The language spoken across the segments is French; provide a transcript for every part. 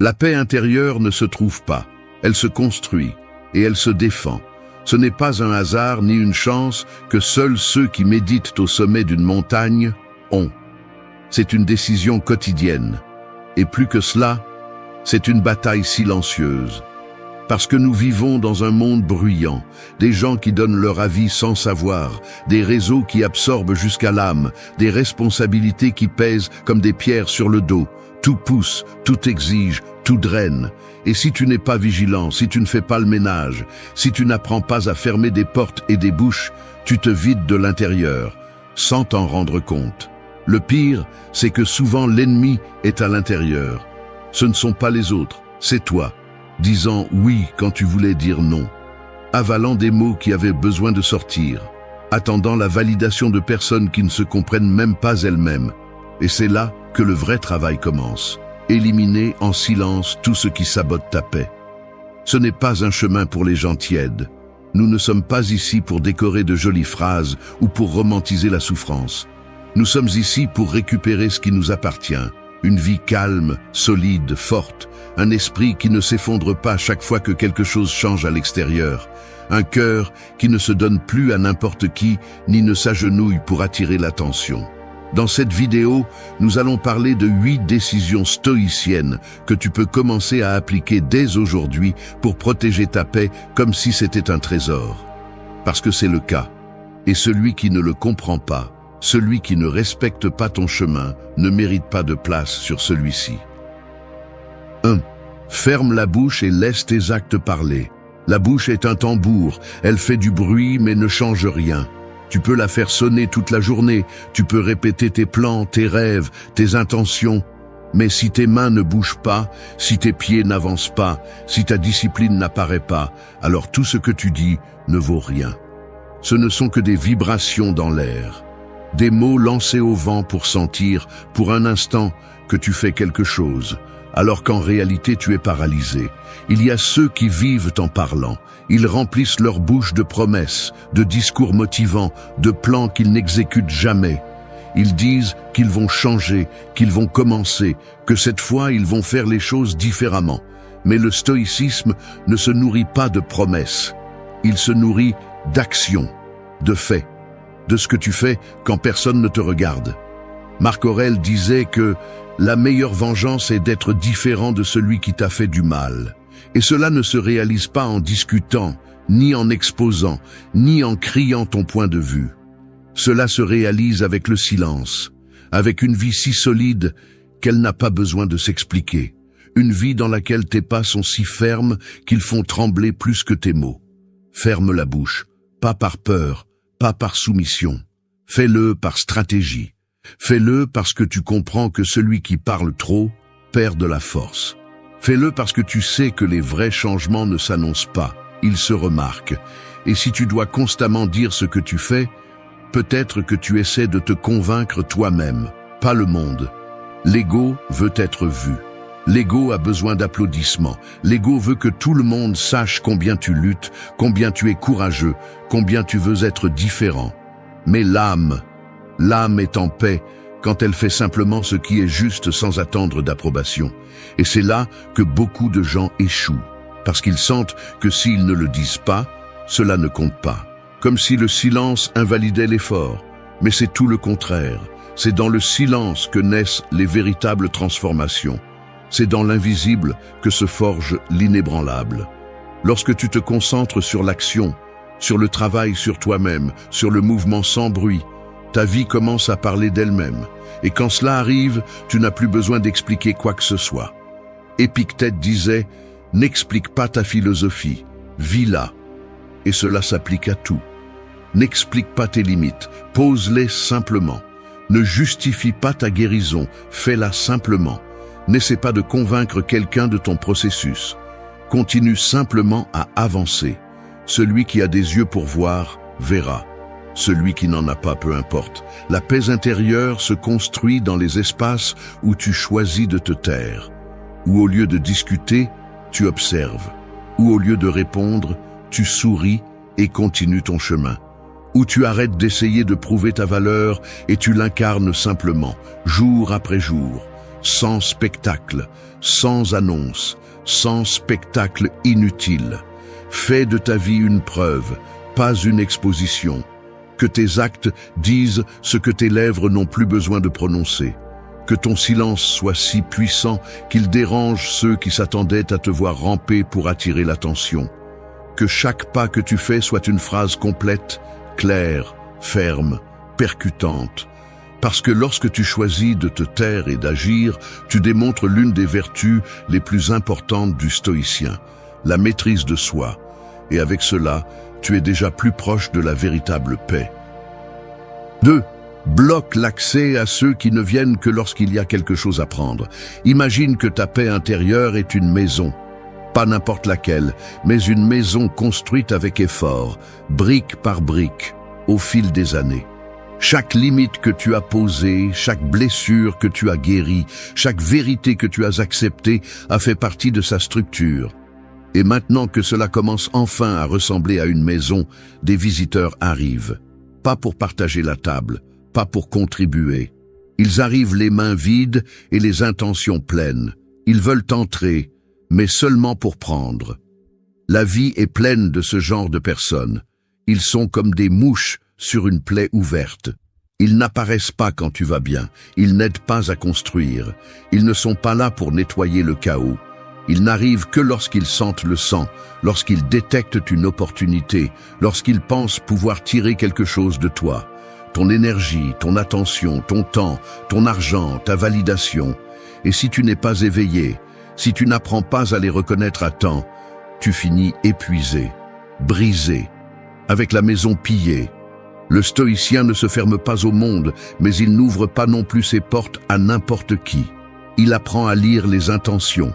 La paix intérieure ne se trouve pas, elle se construit et elle se défend. Ce n'est pas un hasard ni une chance que seuls ceux qui méditent au sommet d'une montagne ont. C'est une décision quotidienne. Et plus que cela, c'est une bataille silencieuse. Parce que nous vivons dans un monde bruyant, des gens qui donnent leur avis sans savoir, des réseaux qui absorbent jusqu'à l'âme, des responsabilités qui pèsent comme des pierres sur le dos. Tout pousse, tout exige, tout draine. Et si tu n'es pas vigilant, si tu ne fais pas le ménage, si tu n'apprends pas à fermer des portes et des bouches, tu te vides de l'intérieur, sans t'en rendre compte. Le pire, c'est que souvent l'ennemi est à l'intérieur. Ce ne sont pas les autres, c'est toi, disant oui quand tu voulais dire non, avalant des mots qui avaient besoin de sortir, attendant la validation de personnes qui ne se comprennent même pas elles-mêmes. Et c'est là que le vrai travail commence. Éliminer en silence tout ce qui sabote ta paix. Ce n'est pas un chemin pour les gens tièdes. Nous ne sommes pas ici pour décorer de jolies phrases ou pour romantiser la souffrance. Nous sommes ici pour récupérer ce qui nous appartient. Une vie calme, solide, forte. Un esprit qui ne s'effondre pas chaque fois que quelque chose change à l'extérieur. Un cœur qui ne se donne plus à n'importe qui, ni ne s'agenouille pour attirer l'attention. Dans cette vidéo, nous allons parler de 8 décisions stoïciennes que tu peux commencer à appliquer dès aujourd'hui pour protéger ta paix comme si c'était un trésor. Parce que c'est le cas. Et celui qui ne le comprend pas, celui qui ne respecte pas ton chemin, ne mérite pas de place sur celui-ci. 1. Ferme la bouche et laisse tes actes parler. La bouche est un tambour, elle fait du bruit mais ne change rien. Tu peux la faire sonner toute la journée, tu peux répéter tes plans, tes rêves, tes intentions. Mais si tes mains ne bougent pas, si tes pieds n'avancent pas, si ta discipline n'apparaît pas, alors tout ce que tu dis ne vaut rien. Ce ne sont que des vibrations dans l'air. Des mots lancés au vent pour sentir, pour un instant, que tu fais quelque chose, alors qu'en réalité tu es paralysé. Il y a ceux qui vivent en parlant. Ils remplissent leur bouche de promesses, de discours motivants, de plans qu'ils n'exécutent jamais. Ils disent qu'ils vont changer, qu'ils vont commencer, que cette fois ils vont faire les choses différemment. Mais le stoïcisme ne se nourrit pas de promesses. Il se nourrit d'actions, de faits, de ce que tu fais quand personne ne te regarde. Marc Aurèle disait que la meilleure vengeance est d'être différent de celui qui t'a fait du mal. Et cela ne se réalise pas en discutant, ni en exposant, ni en criant ton point de vue. Cela se réalise avec le silence, avec une vie si solide qu'elle n'a pas besoin de s'expliquer. Une vie dans laquelle tes pas sont si fermes qu'ils font trembler plus que tes mots. Ferme la bouche, pas par peur, pas par soumission. Fais-le par stratégie. Fais-le parce que tu comprends que celui qui parle trop perd de la force. Fais-le parce que tu sais que les vrais changements ne s'annoncent pas, ils se remarquent. Et si tu dois constamment dire ce que tu fais, peut-être que tu essaies de te convaincre toi-même, pas le monde. L'ego veut être vu. L'ego a besoin d'applaudissements. L'ego veut que tout le monde sache combien tu luttes, combien tu es courageux, combien tu veux être différent. Mais l'âme est en paix quand elle fait simplement ce qui est juste sans attendre d'approbation. Et c'est là que beaucoup de gens échouent, parce qu'ils sentent que s'ils ne le disent pas, cela ne compte pas. Comme si le silence invalidait l'effort. Mais c'est tout le contraire. C'est dans le silence que naissent les véritables transformations. C'est dans l'invisible que se forge l'inébranlable. Lorsque tu te concentres sur l'action, sur le travail sur toi-même, sur le mouvement sans bruit, ta vie commence à parler d'elle-même. Et quand cela arrive, tu n'as plus besoin d'expliquer quoi que ce soit. Épictète disait « N'explique pas ta philosophie, vis-la ». Et cela s'applique à tout. N'explique pas tes limites, pose-les simplement. Ne justifie pas ta guérison, fais-la simplement. N'essaie pas de convaincre quelqu'un de ton processus. Continue simplement à avancer. Celui qui a des yeux pour voir, verra. Celui qui n'en a pas, peu importe. La paix intérieure se construit dans les espaces où tu choisis de te taire. Où au lieu de discuter, tu observes. Où au lieu de répondre, tu souris et continues ton chemin. Où tu arrêtes d'essayer de prouver ta valeur et tu l'incarnes simplement, jour après jour. sans spectacle, sans annonce, sans spectacle inutile. Fais de ta vie une preuve, pas une exposition. Que tes actes disent ce que tes lèvres n'ont plus besoin de prononcer. Que ton silence soit si puissant qu'il dérange ceux qui s'attendaient à te voir ramper pour attirer l'attention. Que chaque pas que tu fais soit une phrase complète, claire, ferme, percutante. Parce que lorsque tu choisis de te taire et d'agir, tu démontres l'une des vertus les plus importantes du stoïcien, la maîtrise de soi. Et avec cela, tu es déjà plus proche de la véritable paix. 2. Bloque l'accès à ceux qui ne viennent que lorsqu'il y a quelque chose à prendre. Imagine que ta paix intérieure est une maison. Pas n'importe laquelle, mais une maison construite avec effort, brique par brique, au fil des années. Chaque limite que tu as posée, chaque blessure que tu as guérie, chaque vérité que tu as acceptée a fait partie de sa structure. Et maintenant que cela commence enfin à ressembler à une maison, des visiteurs arrivent. Pas pour partager la table, pas pour contribuer. Ils arrivent les mains vides et les intentions pleines. Ils veulent entrer, mais seulement pour prendre. La vie est pleine de ce genre de personnes. Ils sont comme des mouches sur une plaie ouverte. Ils n'apparaissent pas quand tu vas bien, ils n'aident pas à construire, ils ne sont pas là pour nettoyer le chaos. Ils n'arrivent que lorsqu'ils sentent le sang, lorsqu'ils détectent une opportunité, lorsqu'ils pensent pouvoir tirer quelque chose de toi. Ton énergie, ton attention, ton temps, ton argent, ta validation. Et si tu n'es pas éveillé, si tu n'apprends pas à les reconnaître à temps, tu finis épuisé, brisé, avec la maison pillée. Le stoïcien ne se ferme pas au monde, mais il n'ouvre pas non plus ses portes à n'importe qui. Il apprend à lire les intentions,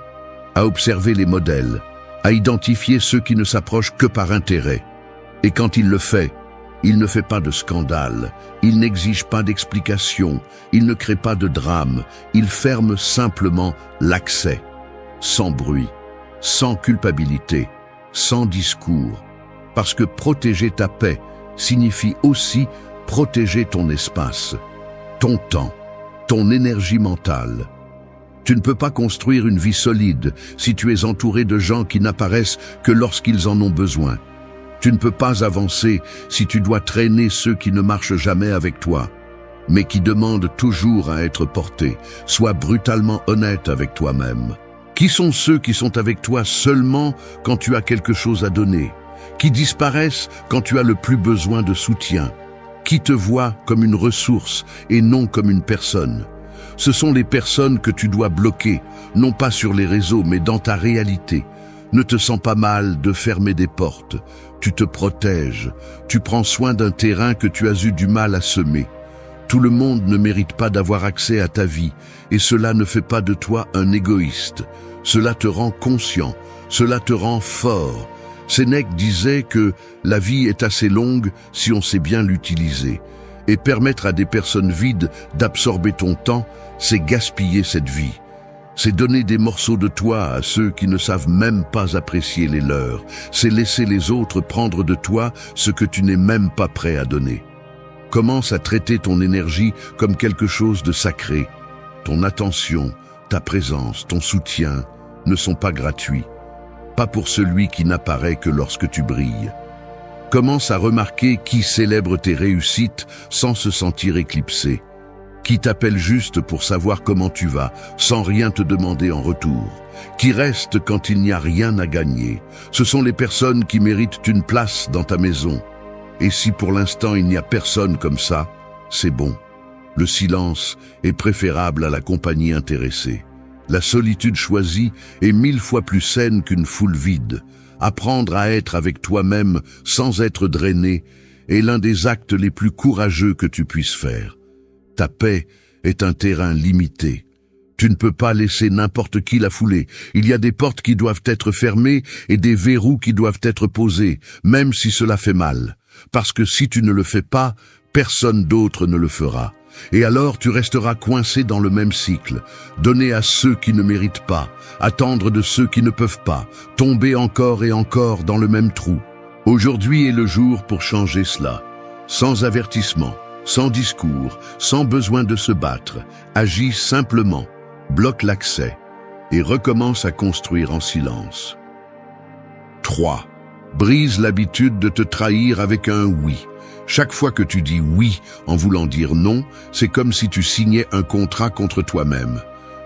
à observer les modèles, à identifier ceux qui ne s'approchent que par intérêt. Et quand il le fait, il ne fait pas de scandale, il n'exige pas d'explication, il ne crée pas de drame, il ferme simplement l'accès, sans bruit, sans culpabilité, sans discours. Parce que protéger ta paix signifie aussi protéger ton espace, ton temps, ton énergie mentale. Tu ne peux pas construire une vie solide si tu es entouré de gens qui n'apparaissent que lorsqu'ils en ont besoin. Tu ne peux pas avancer si tu dois traîner ceux qui ne marchent jamais avec toi, mais qui demandent toujours à être portés. Sois brutalement honnête avec toi-même. Qui sont ceux qui sont avec toi seulement quand tu as quelque chose à donner? Qui disparaissent quand tu as le plus besoin de soutien? Qui te voient comme une ressource et non comme une personne? Ce sont les personnes que tu dois bloquer, non pas sur les réseaux, mais dans ta réalité. Ne te sens pas mal de fermer des portes. Tu te protèges. Tu prends soin d'un terrain que tu as eu du mal à semer. Tout le monde ne mérite pas d'avoir accès à ta vie, et cela ne fait pas de toi un égoïste. Cela te rend conscient, cela te rend fort. Sénèque disait que la vie est assez longue si on sait bien l'utiliser. Et permettre à des personnes vides d'absorber ton temps, c'est gaspiller cette vie. C'est donner des morceaux de toi à ceux qui ne savent même pas apprécier les leurs. C'est laisser les autres prendre de toi ce que tu n'es même pas prêt à donner. Commence à traiter ton énergie comme quelque chose de sacré. Ton attention, ta présence, ton soutien ne sont pas gratuits. Pas pour celui qui n'apparaît que lorsque tu brilles. Commence à remarquer qui célèbre tes réussites sans se sentir éclipsé. Qui t'appelle juste pour savoir comment tu vas, sans rien te demander en retour. Qui reste quand il n'y a rien à gagner. Ce sont les personnes qui méritent une place dans ta maison. Et si pour l'instant il n'y a personne comme ça, c'est bon. Le silence est préférable à la compagnie intéressée. La solitude choisie est 1000 fois plus saine qu'une foule vide. Apprendre à être avec toi-même sans être drainé est l'un des actes les plus courageux que tu puisses faire. Ta paix est un terrain limité. Tu ne peux pas laisser n'importe qui la fouler. Il y a des portes qui doivent être fermées et des verrous qui doivent être posés, même si cela fait mal. Parce que si tu ne le fais pas, personne d'autre ne le fera. Et alors tu resteras coincé dans le même cycle, donner à ceux qui ne méritent pas, attendre de ceux qui ne peuvent pas, tomber encore et encore dans le même trou. Aujourd'hui est le jour pour changer cela. Sans avertissement, sans discours, sans besoin de se battre, agis simplement. bloque l'accès et recommence à construire en silence. 3. Brise l'habitude de te trahir avec un oui. Chaque fois que tu dis oui en voulant dire non, c'est comme si tu signais un contrat contre toi-même.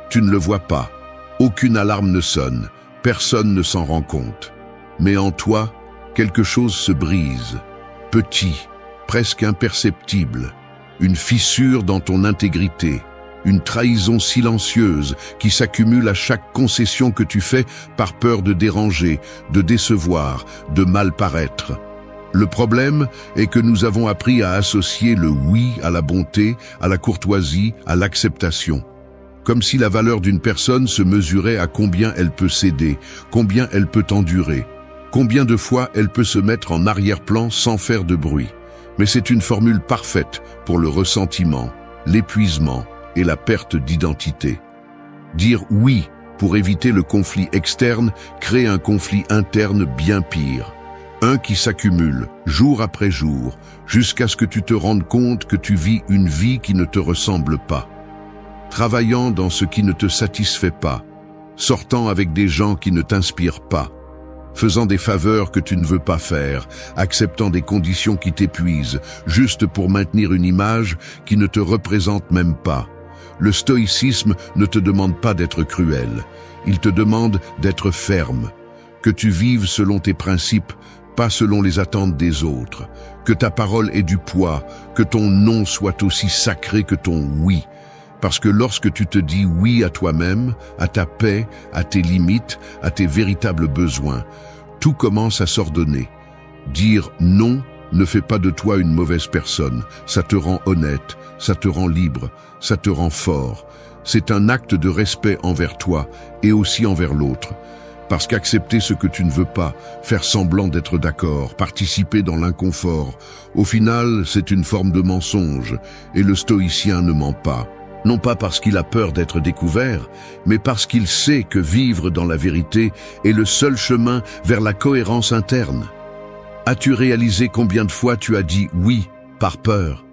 Tu ne le vois pas, aucune alarme ne sonne, personne ne s'en rend compte. Mais en toi, quelque chose se brise, petit, presque imperceptible, une fissure dans ton intégrité, une trahison silencieuse qui s'accumule à chaque concession que tu fais par peur de déranger, de décevoir, de mal paraître. Le problème est que nous avons appris à associer le oui à la bonté, à la courtoisie, à l'acceptation. Comme si la valeur d'une personne se mesurait à combien elle peut céder, combien elle peut endurer, combien de fois elle peut se mettre en arrière-plan sans faire de bruit. Mais c'est une formule parfaite pour le ressentiment, l'épuisement et la perte d'identité. Dire oui pour éviter le conflit externe crée un conflit interne bien pire. Un qui s'accumule, jour après jour, jusqu'à ce que tu te rendes compte que tu vis une vie qui ne te ressemble pas. Travaillant dans ce qui ne te satisfait pas, sortant avec des gens qui ne t'inspirent pas, faisant des faveurs que tu ne veux pas faire, acceptant des conditions qui t'épuisent, juste pour maintenir une image qui ne te représente même pas. Le stoïcisme ne te demande pas d'être cruel, il te demande d'être ferme, que tu vives selon tes principes, pas selon les attentes des autres, que ta parole ait du poids, que ton non soit aussi sacré que ton oui. Parce que lorsque tu te dis oui à toi-même, à ta paix, à tes limites, à tes véritables besoins, tout commence à s'ordonner. Dire non ne fait pas de toi une mauvaise personne, ça te rend honnête, ça te rend libre, ça te rend fort. C'est un acte de respect envers toi et aussi envers l'autre. Parce qu'accepter ce que tu ne veux pas, faire semblant d'être d'accord, participer dans l'inconfort, au final, c'est une forme de mensonge, et le stoïcien ne ment pas. Non pas parce qu'il a peur d'être découvert, mais parce qu'il sait que vivre dans la vérité est le seul chemin vers la cohérence interne. As-tu réalisé combien de fois tu as dit oui par peur?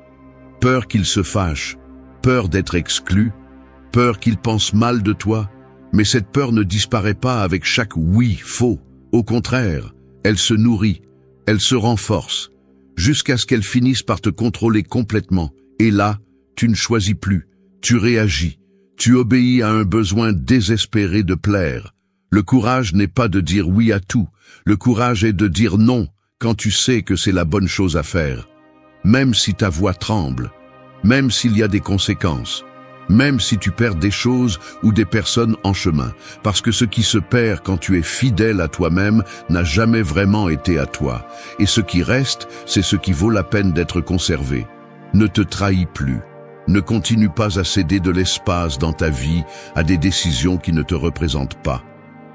Peur qu'il se fâche, peur d'être exclu, peur qu'il pense mal de toi? Mais cette peur ne disparaît pas avec chaque oui faux. Au contraire, elle se nourrit, elle se renforce, jusqu'à ce qu'elle finisse par te contrôler complètement. Et là, tu ne choisis plus, tu réagis, tu obéis à un besoin désespéré de plaire. Le courage n'est pas de dire oui à tout, le courage est de dire non quand tu sais que c'est la bonne chose à faire. Même si ta voix tremble, même s'il y a des conséquences, même si tu perds des choses ou des personnes en chemin, parce que ce qui se perd quand tu es fidèle à toi-même n'a jamais vraiment été à toi, et ce qui reste, c'est ce qui vaut la peine d'être conservé. Ne te trahis plus, ne continue pas à céder de l'espace dans ta vie à des décisions qui ne te représentent pas.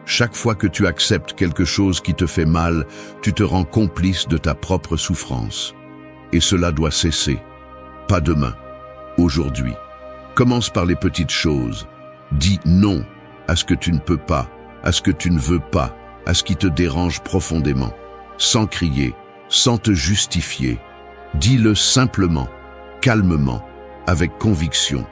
Chaque fois que tu acceptes quelque chose qui te fait mal, tu te rends complice de ta propre souffrance. Et cela doit cesser. Pas demain, aujourd'hui. Commence par les petites choses. Dis non à ce que tu ne peux pas, à ce que tu ne veux pas, à ce qui te dérange profondément. Sans crier, sans te justifier. Dis-le simplement, calmement, avec conviction,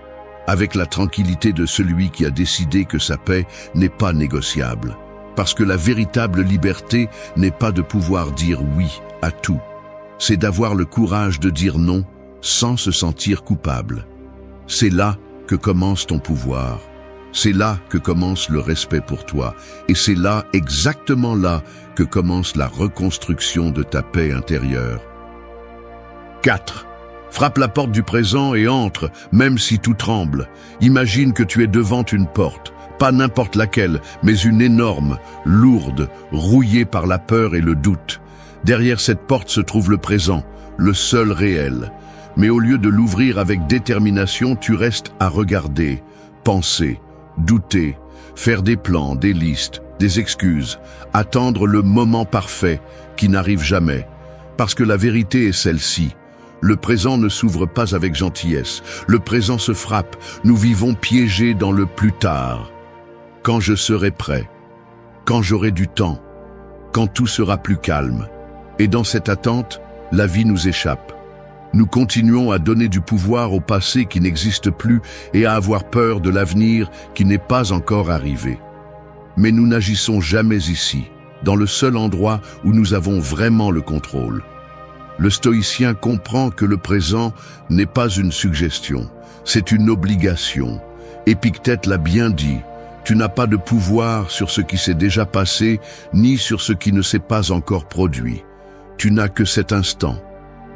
avec la tranquillité de celui qui a décidé que sa paix n'est pas négociable. Parce que la véritable liberté n'est pas de pouvoir dire oui à tout. C'est d'avoir le courage de dire non sans se sentir coupable. C'est là que commence ton pouvoir. C'est là que commence le respect pour toi. Et c'est là, exactement là, que commence la reconstruction de ta paix intérieure. 4. Frappe la porte du présent et entre, même si tout tremble. Imagine que tu es devant une porte, pas n'importe laquelle, mais une énorme, lourde, rouillée par la peur et le doute. Derrière cette porte se trouve le présent, le seul réel. Mais au lieu de l'ouvrir avec détermination, tu restes à regarder, penser, douter, faire des plans, des listes, des excuses, attendre le moment parfait qui n'arrive jamais. Parce que la vérité est celle-ci. Le présent ne s'ouvre pas avec gentillesse. Le présent se frappe. Nous vivons piégés dans le plus tard. Quand je serai prêt, quand j'aurai du temps, quand tout sera plus calme. Et dans cette attente, la vie nous échappe. Nous continuons à donner du pouvoir au passé qui n'existe plus et à avoir peur de l'avenir qui n'est pas encore arrivé. Mais nous n'agissons jamais ici, dans le seul endroit où nous avons vraiment le contrôle. Le stoïcien comprend que le présent n'est pas une suggestion, c'est une obligation. Épictète l'a bien dit, tu n'as pas de pouvoir sur ce qui s'est déjà passé, ni sur ce qui ne s'est pas encore produit. Tu n'as que cet instant.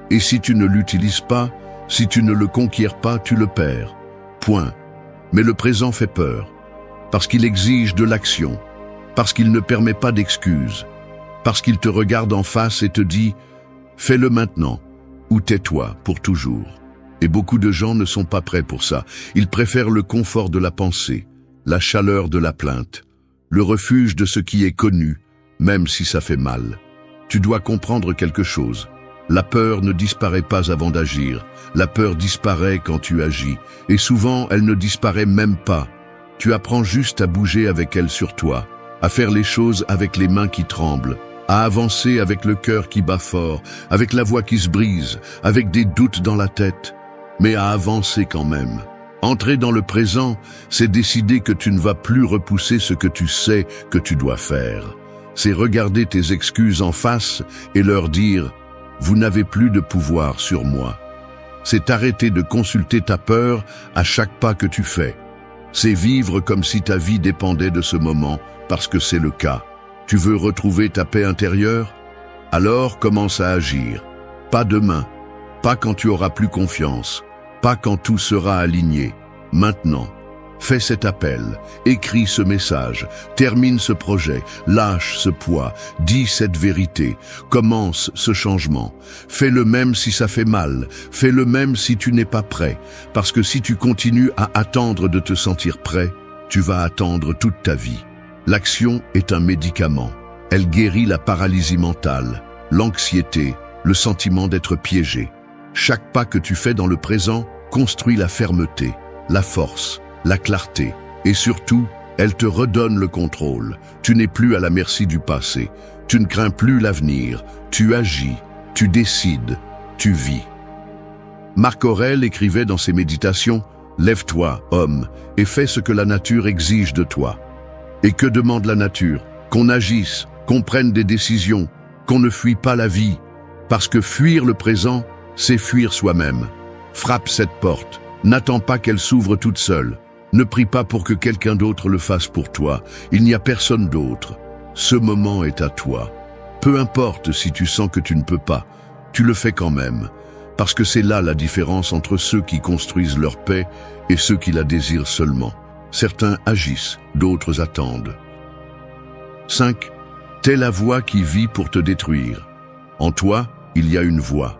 Et si tu ne l'utilises pas, si tu ne le conquiers pas, tu le perds. Point. Mais le présent fait peur, parce qu'il exige de l'action, parce qu'il ne permet pas d'excuses, parce qu'il te regarde en face et te dit « fais-le maintenant » ou « tais-toi pour toujours ». Et beaucoup de gens ne sont pas prêts pour ça. Ils préfèrent le confort de la pensée, la chaleur de la plainte, le refuge de ce qui est connu, même si ça fait mal. Tu dois comprendre quelque chose. La peur ne disparaît pas avant d'agir. La peur disparaît quand tu agis. Et souvent, elle ne disparaît même pas. Tu apprends juste à bouger avec elle sur toi, à faire les choses avec les mains qui tremblent, à avancer avec le cœur qui bat fort, avec la voix qui se brise, avec des doutes dans la tête, mais à avancer quand même. Entrer dans le présent, c'est décider que tu ne vas plus repousser ce que tu sais que tu dois faire. C'est regarder tes excuses en face et leur dire « Vous n'avez plus de pouvoir sur moi ». C'est arrêter de consulter ta peur à chaque pas que tu fais. C'est vivre comme si ta vie dépendait de ce moment, parce que c'est le cas. Tu veux retrouver ta paix intérieure? Alors commence à agir. Pas demain, pas quand tu auras plus confiance. Pas quand tout sera aligné. Maintenant, fais cet appel, écris ce message, termine ce projet, lâche ce poids, dis cette vérité, commence ce changement. Fais le même si ça fait mal, fais le même si tu n'es pas prêt, parce que si tu continues à attendre de te sentir prêt, tu vas attendre toute ta vie. L'action est un médicament. Elle guérit la paralysie mentale, l'anxiété, le sentiment d'être piégé. Chaque pas que tu fais dans le présent construit la fermeté, la force, la clarté. Et surtout, elle te redonne le contrôle. Tu n'es plus à la merci du passé. Tu ne crains plus l'avenir. Tu agis, tu décides, tu vis. Marc Aurèle écrivait dans ses méditations « Lève-toi, homme, et fais ce que la nature exige de toi. » Et que demande la nature? Qu'on agisse, qu'on prenne des décisions, qu'on ne fuit pas la vie. Parce que fuir le présent, c'est fuir soi-même. Frappe cette porte. N'attends pas qu'elle s'ouvre toute seule. Ne prie pas pour que quelqu'un d'autre le fasse pour toi. Il n'y a personne d'autre. Ce moment est à toi. Peu importe si tu sens que tu ne peux pas, tu le fais quand même. Parce que c'est là la différence entre ceux qui construisent leur paix et ceux qui la désirent seulement. Certains agissent, d'autres attendent. 5. T'es la voix qui vit pour te détruire. En toi, il y a une voix.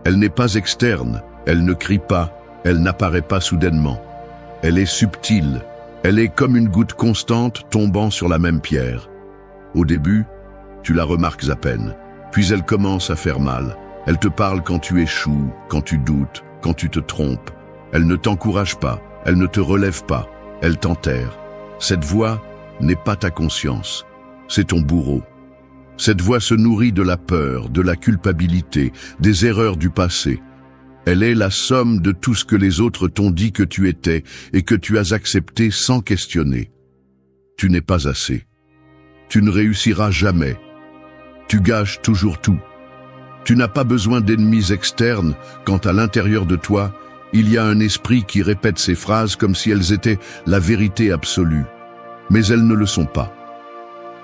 Elle n'est pas externe, elle ne crie pas, elle n'apparaît pas soudainement. Elle est subtile, elle est comme une goutte constante tombant sur la même pierre. Au début, tu la remarques à peine, puis elle commence à faire mal. Elle te parle quand tu échoues, quand tu doutes, quand tu te trompes. Elle ne t'encourage pas, elle ne te relève pas, elle t'enterre. Cette voix n'est pas ta conscience, c'est ton bourreau. Cette voix se nourrit de la peur, de la culpabilité, des erreurs du passé. Elle est la somme de tout ce que les autres t'ont dit que tu étais et que tu as accepté sans questionner. Tu n'es pas assez. Tu ne réussiras jamais. Tu gâches toujours tout. Tu n'as pas besoin d'ennemis externes quand à l'intérieur de toi, il y a un esprit qui répète ces phrases comme si elles étaient la vérité absolue. Mais elles ne le sont pas.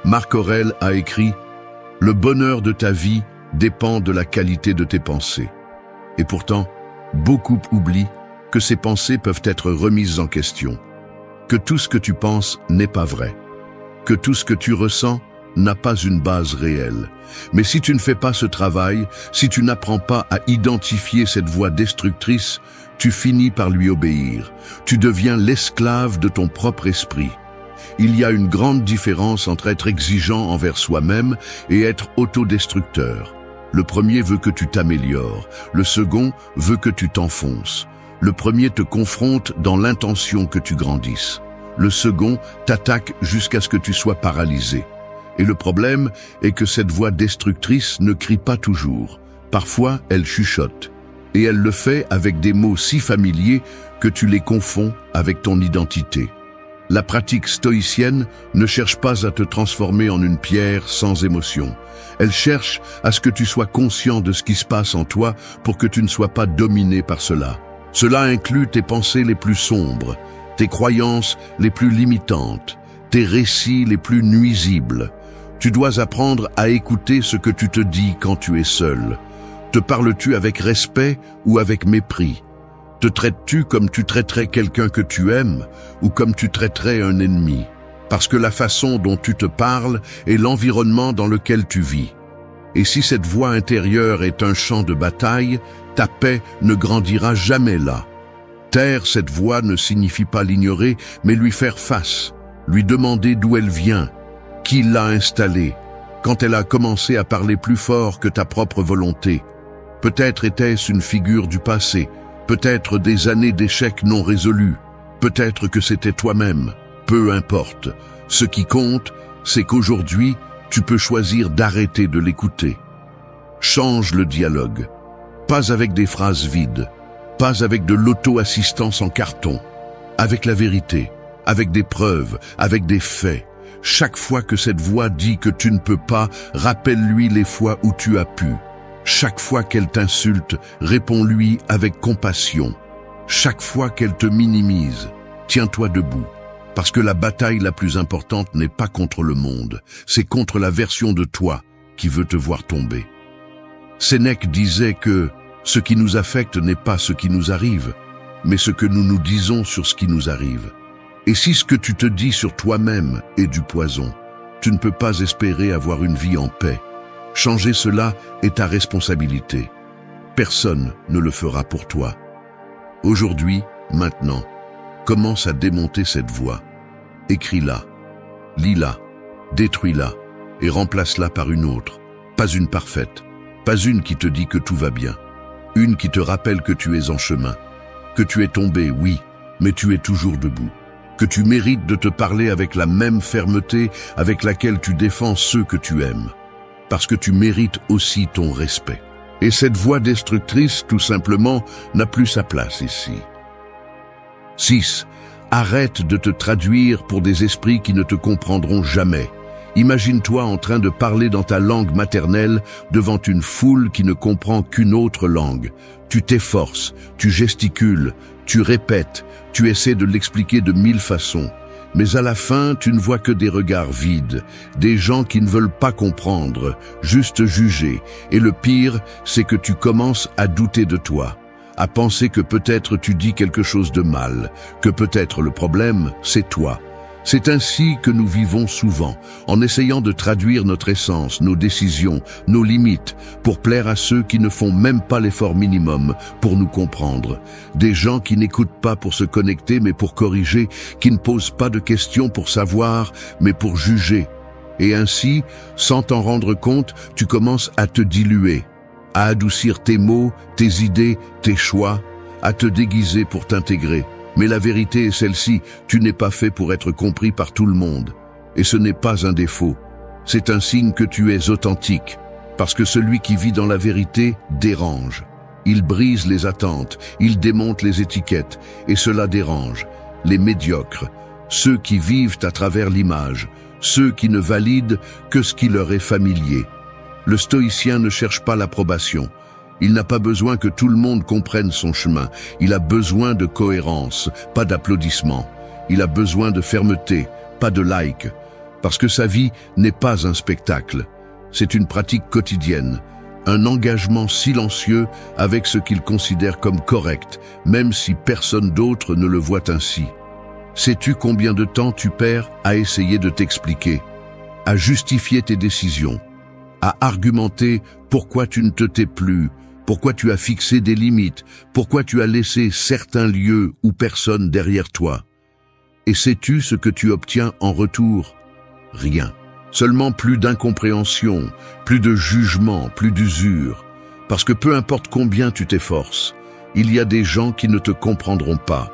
Marc Aurèle a écrit « Le bonheur de ta vie dépend de la qualité de tes pensées. » Et pourtant, beaucoup oublient que ces pensées peuvent être remises en question, que tout ce que tu penses n'est pas vrai, que tout ce que tu ressens n'a pas une base réelle. Mais si tu ne fais pas ce travail, si tu n'apprends pas à identifier cette voix destructrice, tu finis par lui obéir. Tu deviens l'esclave de ton propre esprit. Il y a une grande différence entre être exigeant envers soi-même et être autodestructeur. Le premier veut que tu t'améliores, le second veut que tu t'enfonces. Le premier te confronte dans l'intention que tu grandisses. Le second t'attaque jusqu'à ce que tu sois paralysé. Et le problème est que cette voix destructrice ne crie pas toujours. Parfois, elle chuchote. Et elle le fait avec des mots si familiers que tu les confonds avec ton identité. La pratique stoïcienne ne cherche pas à te transformer en une pierre sans émotion. Elle cherche à ce que tu sois conscient de ce qui se passe en toi pour que tu ne sois pas dominé par cela. Cela inclut tes pensées les plus sombres, tes croyances les plus limitantes, tes récits les plus nuisibles. Tu dois apprendre à écouter ce que tu te dis quand tu es seul. Te parles-tu avec respect ou avec mépris? Te traites-tu comme tu traiterais quelqu'un que tu aimes ou comme tu traiterais un ennemi? Parce que la façon dont tu te parles est l'environnement dans lequel tu vis. Et si cette voix intérieure est un champ de bataille, ta paix ne grandira jamais là. Taire cette voix ne signifie pas l'ignorer, mais lui faire face, lui demander d'où elle vient, qui l'a installée, quand elle a commencé à parler plus fort que ta propre volonté. Peut-être était-ce une figure du passé, peut-être des années d'échecs non résolus, peut-être que c'était toi-même, peu importe. Ce qui compte, c'est qu'aujourd'hui, tu peux choisir d'arrêter de l'écouter. Change le dialogue, pas avec des phrases vides, pas avec de l'auto-assistance en carton, avec la vérité, avec des preuves, avec des faits. Chaque fois que cette voix dit que tu ne peux pas, rappelle-lui les fois où tu as pu. Chaque fois qu'elle t'insulte, réponds-lui avec compassion. Chaque fois qu'elle te minimise, tiens-toi debout. Parce que la bataille la plus importante n'est pas contre le monde, c'est contre la version de toi qui veut te voir tomber. Sénèque disait que ce qui nous affecte n'est pas ce qui nous arrive, mais ce que nous nous disons sur ce qui nous arrive. Et si ce que tu te dis sur toi-même est du poison, tu ne peux pas espérer avoir une vie en paix. Changer cela est ta responsabilité. Personne ne le fera pour toi. Aujourd'hui, maintenant, commence à démonter cette voix. Écris-la, lis-la, détruis-la et remplace-la par une autre. Pas une parfaite, pas une qui te dit que tout va bien. Une qui te rappelle que tu es en chemin, que tu es tombé, oui, mais tu es toujours debout. Que tu mérites de te parler avec la même fermeté avec laquelle tu défends ceux que tu aimes. Parce que tu mérites aussi ton respect. Et cette voix destructrice, tout simplement, n'a plus sa place ici. 6. Arrête de te traduire pour des esprits qui ne te comprendront jamais. Imagine-toi en train de parler dans ta langue maternelle devant une foule qui ne comprend qu'une autre langue. Tu t'efforces, tu gesticules, tu répètes, tu essaies de l'expliquer de 1000 façons. Mais à la fin, tu ne vois que des regards vides, des gens qui ne veulent pas comprendre, juste juger. Et le pire, c'est que tu commences à douter de toi, à penser que peut-être tu dis quelque chose de mal, que peut-être le problème, c'est toi. C'est ainsi que nous vivons souvent, en essayant de traduire notre essence, nos décisions, nos limites, pour plaire à ceux qui ne font même pas l'effort minimum pour nous comprendre. Des gens qui n'écoutent pas pour se connecter, mais pour corriger, qui ne posent pas de questions pour savoir, mais pour juger. Et ainsi, sans t'en rendre compte, tu commences à te diluer, à adoucir tes mots, tes idées, tes choix, à te déguiser pour t'intégrer. Mais la vérité est celle-ci, tu n'es pas fait pour être compris par tout le monde. Et ce n'est pas un défaut, c'est un signe que tu es authentique. Parce que celui qui vit dans la vérité dérange. Il brise les attentes, il démonte les étiquettes, et cela dérange. Les médiocres, ceux qui vivent à travers l'image, ceux qui ne valident que ce qui leur est familier. Le stoïcien ne cherche pas l'approbation. Il n'a pas besoin que tout le monde comprenne son chemin. Il a besoin de cohérence, pas d'applaudissements. Il a besoin de fermeté, pas de like. Parce que sa vie n'est pas un spectacle. C'est une pratique quotidienne. Un engagement silencieux avec ce qu'il considère comme correct, même si personne d'autre ne le voit ainsi. Sais-tu combien de temps tu perds à essayer de t'expliquer, à justifier tes décisions, à argumenter pourquoi tu ne te tais plus, pourquoi tu as fixé des limites, pourquoi tu as laissé certains lieux ou personnes derrière toi? Et sais-tu ce que tu obtiens en retour? Rien. Seulement plus d'incompréhension, plus de jugement, plus d'usure. Parce que peu importe combien tu t'efforces, il y a des gens qui ne te comprendront pas.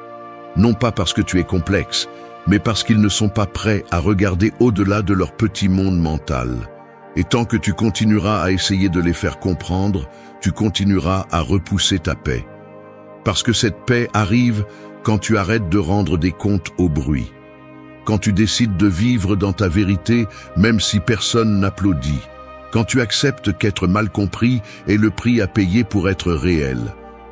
Non pas parce que tu es complexe, mais parce qu'ils ne sont pas prêts à regarder au-delà de leur petit monde mental. Et tant que tu continueras à essayer de les faire comprendre, tu continueras à repousser ta paix. Parce que cette paix arrive quand tu arrêtes de rendre des comptes au bruit. Quand tu décides de vivre dans ta vérité, même si personne n'applaudit. Quand tu acceptes qu'être mal compris est le prix à payer pour être réel.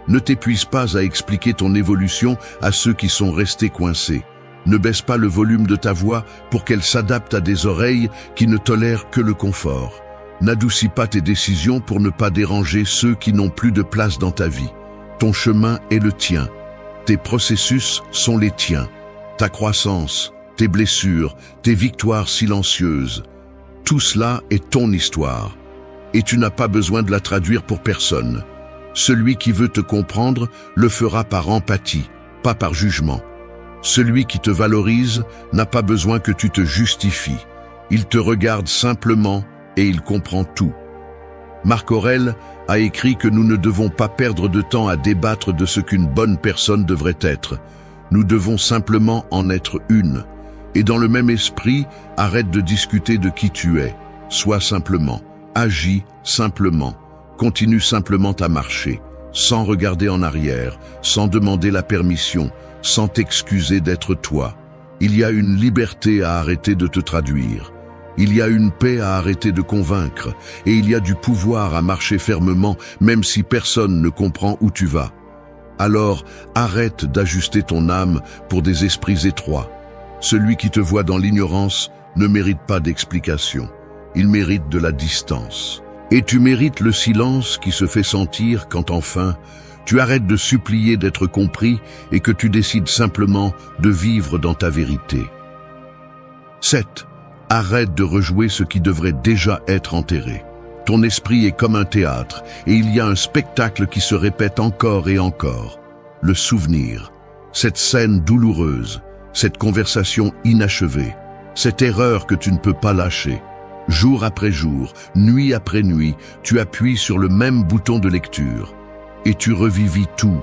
Ne t'épuise pas à expliquer ton évolution à ceux qui sont restés coincés. Ne baisse pas le volume de ta voix pour qu'elle s'adapte à des oreilles qui ne tolèrent que le confort. N'adoucis pas tes décisions pour ne pas déranger ceux qui n'ont plus de place dans ta vie. Ton chemin est le tien. Tes processus sont les tiens. Ta croissance, tes blessures, tes victoires silencieuses. Tout cela est ton histoire. Et tu n'as pas besoin de la traduire pour personne. Celui qui veut te comprendre le fera par empathie, pas par jugement. Celui qui te valorise n'a pas besoin que tu te justifies. Il te regarde simplement et il comprend tout. Marc Aurèle a écrit que nous ne devons pas perdre de temps à débattre de ce qu'une bonne personne devrait être. Nous devons simplement en être une. Et dans le même esprit, arrête de discuter de qui tu es. Sois simplement, agis simplement, continue simplement à marcher, sans regarder en arrière, sans demander la permission, sans t'excuser d'être toi. Il y a une liberté à arrêter de te traduire. Il y a une paix à arrêter de convaincre, et il y a du pouvoir à marcher fermement, même si personne ne comprend où tu vas. Alors, arrête d'ajuster ton âme pour des esprits étroits. Celui qui te voit dans l'ignorance ne mérite pas d'explication. Il mérite de la distance. Et tu mérites le silence qui se fait sentir quand enfin, tu arrêtes de supplier d'être compris et que tu décides simplement de vivre dans ta vérité. 7. Arrête de rejouer ce qui devrait déjà être enterré. Ton esprit est comme un théâtre et il y a un spectacle qui se répète encore et encore. Le souvenir, cette scène douloureuse, cette conversation inachevée, cette erreur que tu ne peux pas lâcher. Jour après jour, nuit après nuit, tu appuies sur le même bouton de lecture. Et tu revivis tout,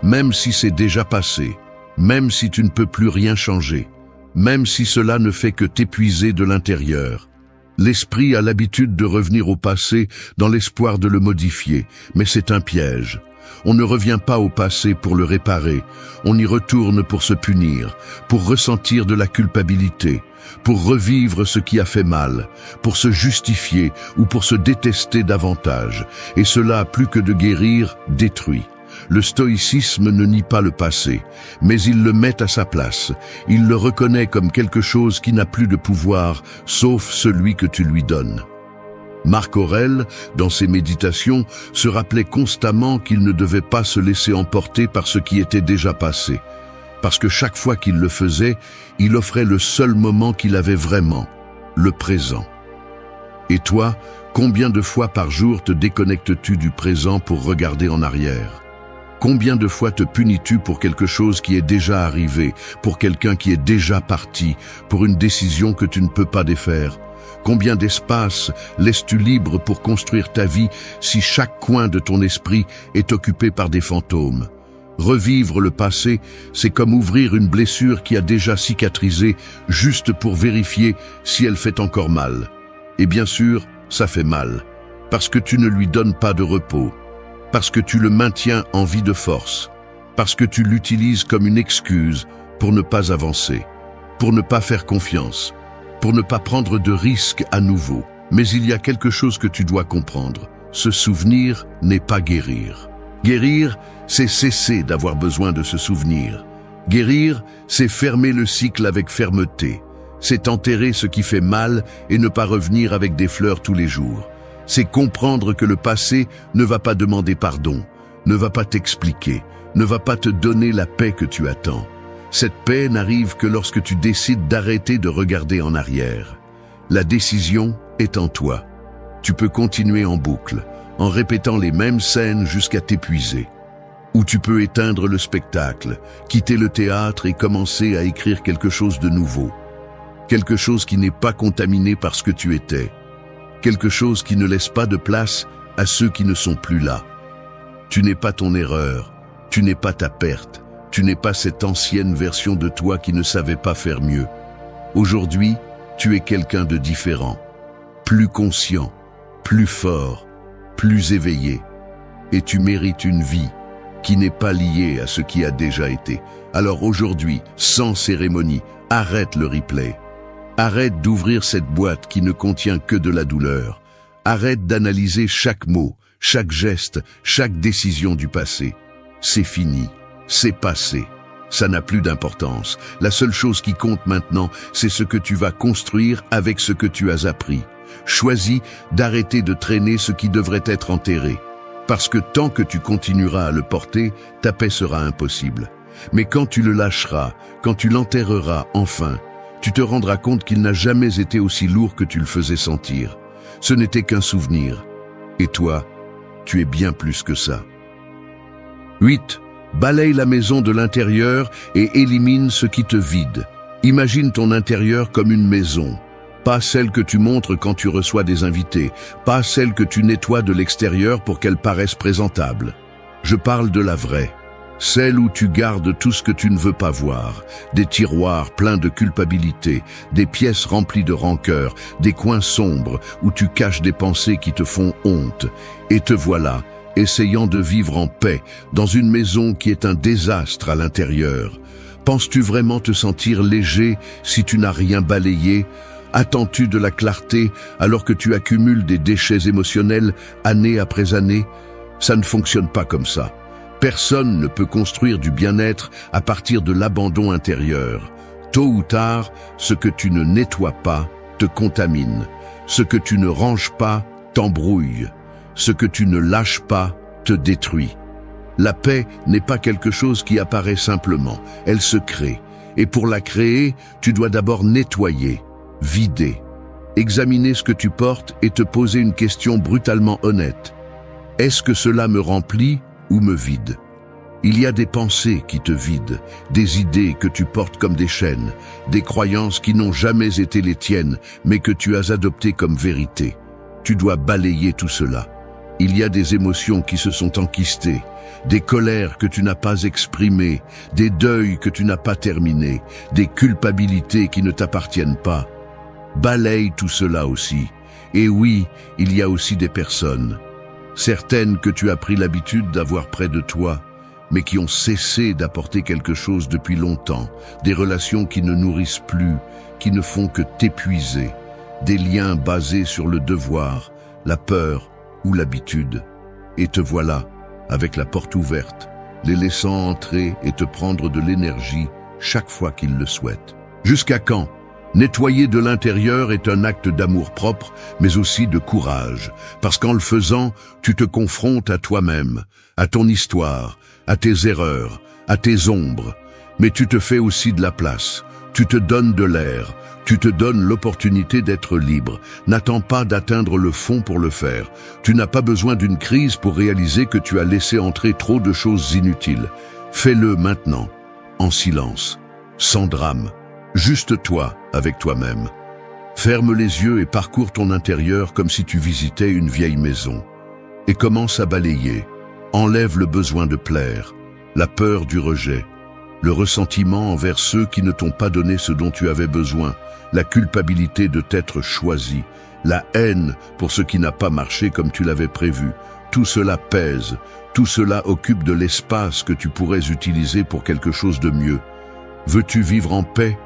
même si c'est déjà passé, même si tu ne peux plus rien changer, même si cela ne fait que t'épuiser de l'intérieur. L'esprit a l'habitude de revenir au passé dans l'espoir de le modifier, mais c'est un piège. On ne revient pas au passé pour le réparer, on y retourne pour se punir, pour ressentir de la culpabilité, pour revivre ce qui a fait mal, pour se justifier ou pour se détester davantage, et cela, plus que de guérir, détruit. Le stoïcisme ne nie pas le passé, mais il le met à sa place. Il le reconnaît comme quelque chose qui n'a plus de pouvoir, sauf celui que tu lui donnes. Marc Aurèle, dans ses méditations, se rappelait constamment qu'il ne devait pas se laisser emporter par ce qui était déjà passé. Parce que chaque fois qu'il le faisait, il offrait le seul moment qu'il avait vraiment, le présent. Et toi, combien de fois par jour te déconnectes-tu du présent pour regarder en arrière ? Combien de fois te punis-tu pour quelque chose qui est déjà arrivé, pour quelqu'un qui est déjà parti, pour une décision que tu ne peux pas défaire ? Combien d'espace laisses-tu libre pour construire ta vie si chaque coin de ton esprit est occupé par des fantômes ? Revivre le passé, c'est comme ouvrir une blessure qui a déjà cicatrisé juste pour vérifier si elle fait encore mal. Et bien sûr, ça fait mal, parce que tu ne lui donnes pas de repos, parce que tu le maintiens en vie de force, parce que tu l'utilises comme une excuse pour ne pas avancer, pour ne pas faire confiance, pour ne pas prendre de risques à nouveau. Mais il y a quelque chose que tu dois comprendre. Se souvenir n'est pas guérir. Guérir, c'est cesser d'avoir besoin de se souvenir. Guérir, c'est fermer le cycle avec fermeté. C'est enterrer ce qui fait mal et ne pas revenir avec des fleurs tous les jours. C'est comprendre que le passé ne va pas demander pardon, ne va pas t'expliquer, ne va pas te donner la paix que tu attends. Cette paix n'arrive que lorsque tu décides d'arrêter de regarder en arrière. La décision est en toi. Tu peux continuer en boucle, en répétant les mêmes scènes jusqu'à t'épuiser. Ou tu peux éteindre le spectacle, quitter le théâtre et commencer à écrire quelque chose de nouveau. Quelque chose qui n'est pas contaminé par ce que tu étais. Quelque chose qui ne laisse pas de place à ceux qui ne sont plus là. Tu n'es pas ton erreur, tu n'es pas ta perte, tu n'es pas cette ancienne version de toi qui ne savait pas faire mieux. Aujourd'hui, tu es quelqu'un de différent. plus conscient, plus fort, plus éveillé. Et tu mérites une vie qui n'est pas liée à ce qui a déjà été. Alors aujourd'hui, sans cérémonie, arrête le replay. Arrête d'ouvrir cette boîte qui ne contient que de la douleur. Arrête d'analyser chaque mot, chaque geste, chaque décision du passé. C'est fini, c'est passé. Ça n'a plus d'importance. La seule chose qui compte maintenant, c'est ce que tu vas construire avec ce que tu as appris. Choisis d'arrêter de traîner ce qui devrait être enterré. Parce que tant que tu continueras à le porter, ta paix sera impossible. Mais quand tu le lâcheras, quand tu l'enterreras enfin, tu te rendras compte qu'il n'a jamais été aussi lourd que tu le faisais sentir. Ce n'était qu'un souvenir. Et toi, tu es bien plus que ça. 8. Balaye la maison de l'intérieur et élimine ce qui te vide. Imagine ton intérieur comme une maison. Pas celle que tu montres quand tu reçois des invités, pas celle que tu nettoies de l'extérieur pour qu'elle paraisse présentable. Je parle de la vraie, celle où tu gardes tout ce que tu ne veux pas voir, des tiroirs pleins de culpabilité, des pièces remplies de rancœur, des coins sombres où tu caches des pensées qui te font honte. Et te voilà, essayant de vivre en paix dans une maison qui est un désastre à l'intérieur. Penses-tu vraiment te sentir léger si tu n'as rien balayé ? Attends-tu de la clarté alors que tu accumules des déchets émotionnels année après année? Ça ne fonctionne pas comme ça. Personne ne peut construire du bien-être à partir de l'abandon intérieur. Tôt ou tard, ce que tu ne nettoies pas te contamine. Ce que tu ne ranges pas t'embrouille. Ce que tu ne lâches pas te détruit. La paix n'est pas quelque chose qui apparaît simplement. Elle se crée. Et pour la créer, tu dois d'abord nettoyer. Vider, examiner ce que tu portes et te poser une question brutalement honnête. Est-ce que cela me remplit ou me vide? Il y a des pensées qui te vident, des idées que tu portes comme des chaînes, des croyances qui n'ont jamais été les tiennes, mais que tu as adoptées comme vérité. Tu dois balayer tout cela. Il y a des émotions qui se sont enquistées, des colères que tu n'as pas exprimées, des deuils que tu n'as pas terminés, des culpabilités qui ne t'appartiennent pas. Balaye tout cela aussi. Et oui, il y a aussi des personnes, certaines que tu as pris l'habitude d'avoir près de toi, mais qui ont cessé d'apporter quelque chose depuis longtemps, des relations qui ne nourrissent plus, qui ne font que t'épuiser, des liens basés sur le devoir, la peur ou l'habitude. Et te voilà, avec la porte ouverte, les laissant entrer et te prendre de l'énergie chaque fois qu'ils le souhaitent. Jusqu'à quand ? Nettoyer de l'intérieur est un acte d'amour-propre, mais aussi de courage, parce qu'en le faisant, tu te confrontes à toi-même, à ton histoire, à tes erreurs, à tes ombres, mais tu te fais aussi de la place, tu te donnes de l'air, tu te donnes l'opportunité d'être libre. N'attends pas d'atteindre le fond pour le faire. Tu n'as pas besoin d'une crise pour réaliser que tu as laissé entrer trop de choses inutiles. Fais-le maintenant, en silence, sans drame. Juste toi, avec toi-même. Ferme les yeux et parcours ton intérieur comme si tu visitais une vieille maison. Et commence à balayer. Enlève le besoin de plaire, la peur du rejet, le ressentiment envers ceux qui ne t'ont pas donné ce dont tu avais besoin, la culpabilité de t'être choisi, la haine pour ce qui n'a pas marché comme tu l'avais prévu. Tout cela pèse, tout cela occupe de l'espace que tu pourrais utiliser pour quelque chose de mieux. Veux-tu vivre en paix ?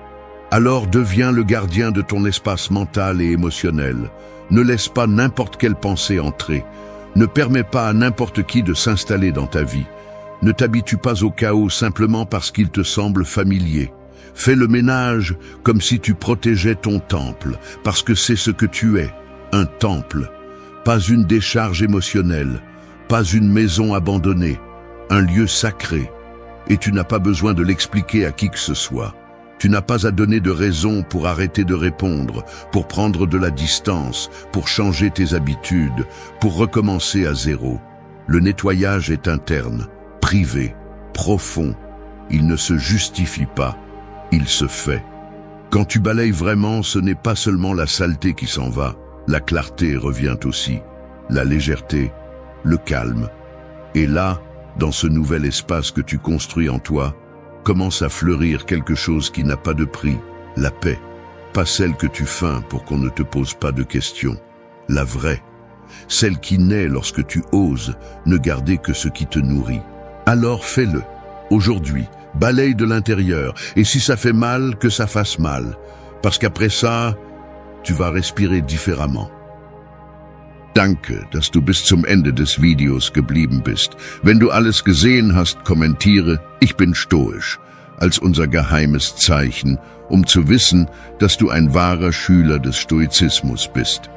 Alors deviens le gardien de ton espace mental et émotionnel. Ne laisse pas n'importe quelle pensée entrer. Ne permets pas à n'importe qui de s'installer dans ta vie. Ne t'habitue pas au chaos simplement parce qu'il te semble familier. Fais le ménage comme si tu protégeais ton temple, parce que c'est ce que tu es, un temple. Pas une décharge émotionnelle, pas une maison abandonnée, un lieu sacré. Et tu n'as pas besoin de l'expliquer à qui que ce soit. Tu n'as pas à donner de raison pour arrêter de répondre, pour prendre de la distance, pour changer tes habitudes, pour recommencer à zéro. Le nettoyage est interne, privé, profond. Il ne se justifie pas, il se fait. Quand tu balayes vraiment, ce n'est pas seulement la saleté qui s'en va, la clarté revient aussi, la légèreté, le calme. Et là, dans ce nouvel espace que tu construis en toi, commence à fleurir quelque chose qui n'a pas de prix, la paix. Pas celle que tu feins pour qu'on ne te pose pas de questions, la vraie, celle qui naît lorsque tu oses ne garder que ce qui te nourrit. Alors fais-le, aujourd'hui, balaye de l'intérieur, et si ça fait mal, que ça fasse mal, parce qu'après ça, tu vas respirer différemment. Danke, dass du bis zum Ende des Videos geblieben bist. Wenn du alles gesehen hast, kommentiere, ich bin stoisch, als unser geheimes Zeichen, um zu wissen, dass du ein wahrer Schüler des Stoizismus bist.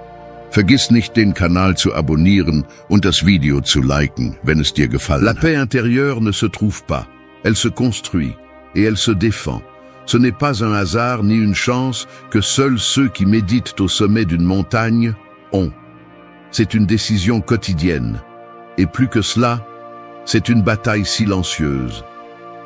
Vergiss nicht, den Kanal zu abonnieren und das Video zu liken, wenn es dir gefallen hat. La paix intérieure ne se trouve pas, elle se construit et elle se défend. Ce n'est pas un hasard ni une chance que seuls ceux qui méditent au sommet d'une montagne ont. C'est une décision quotidienne. Et plus que cela, c'est une bataille silencieuse.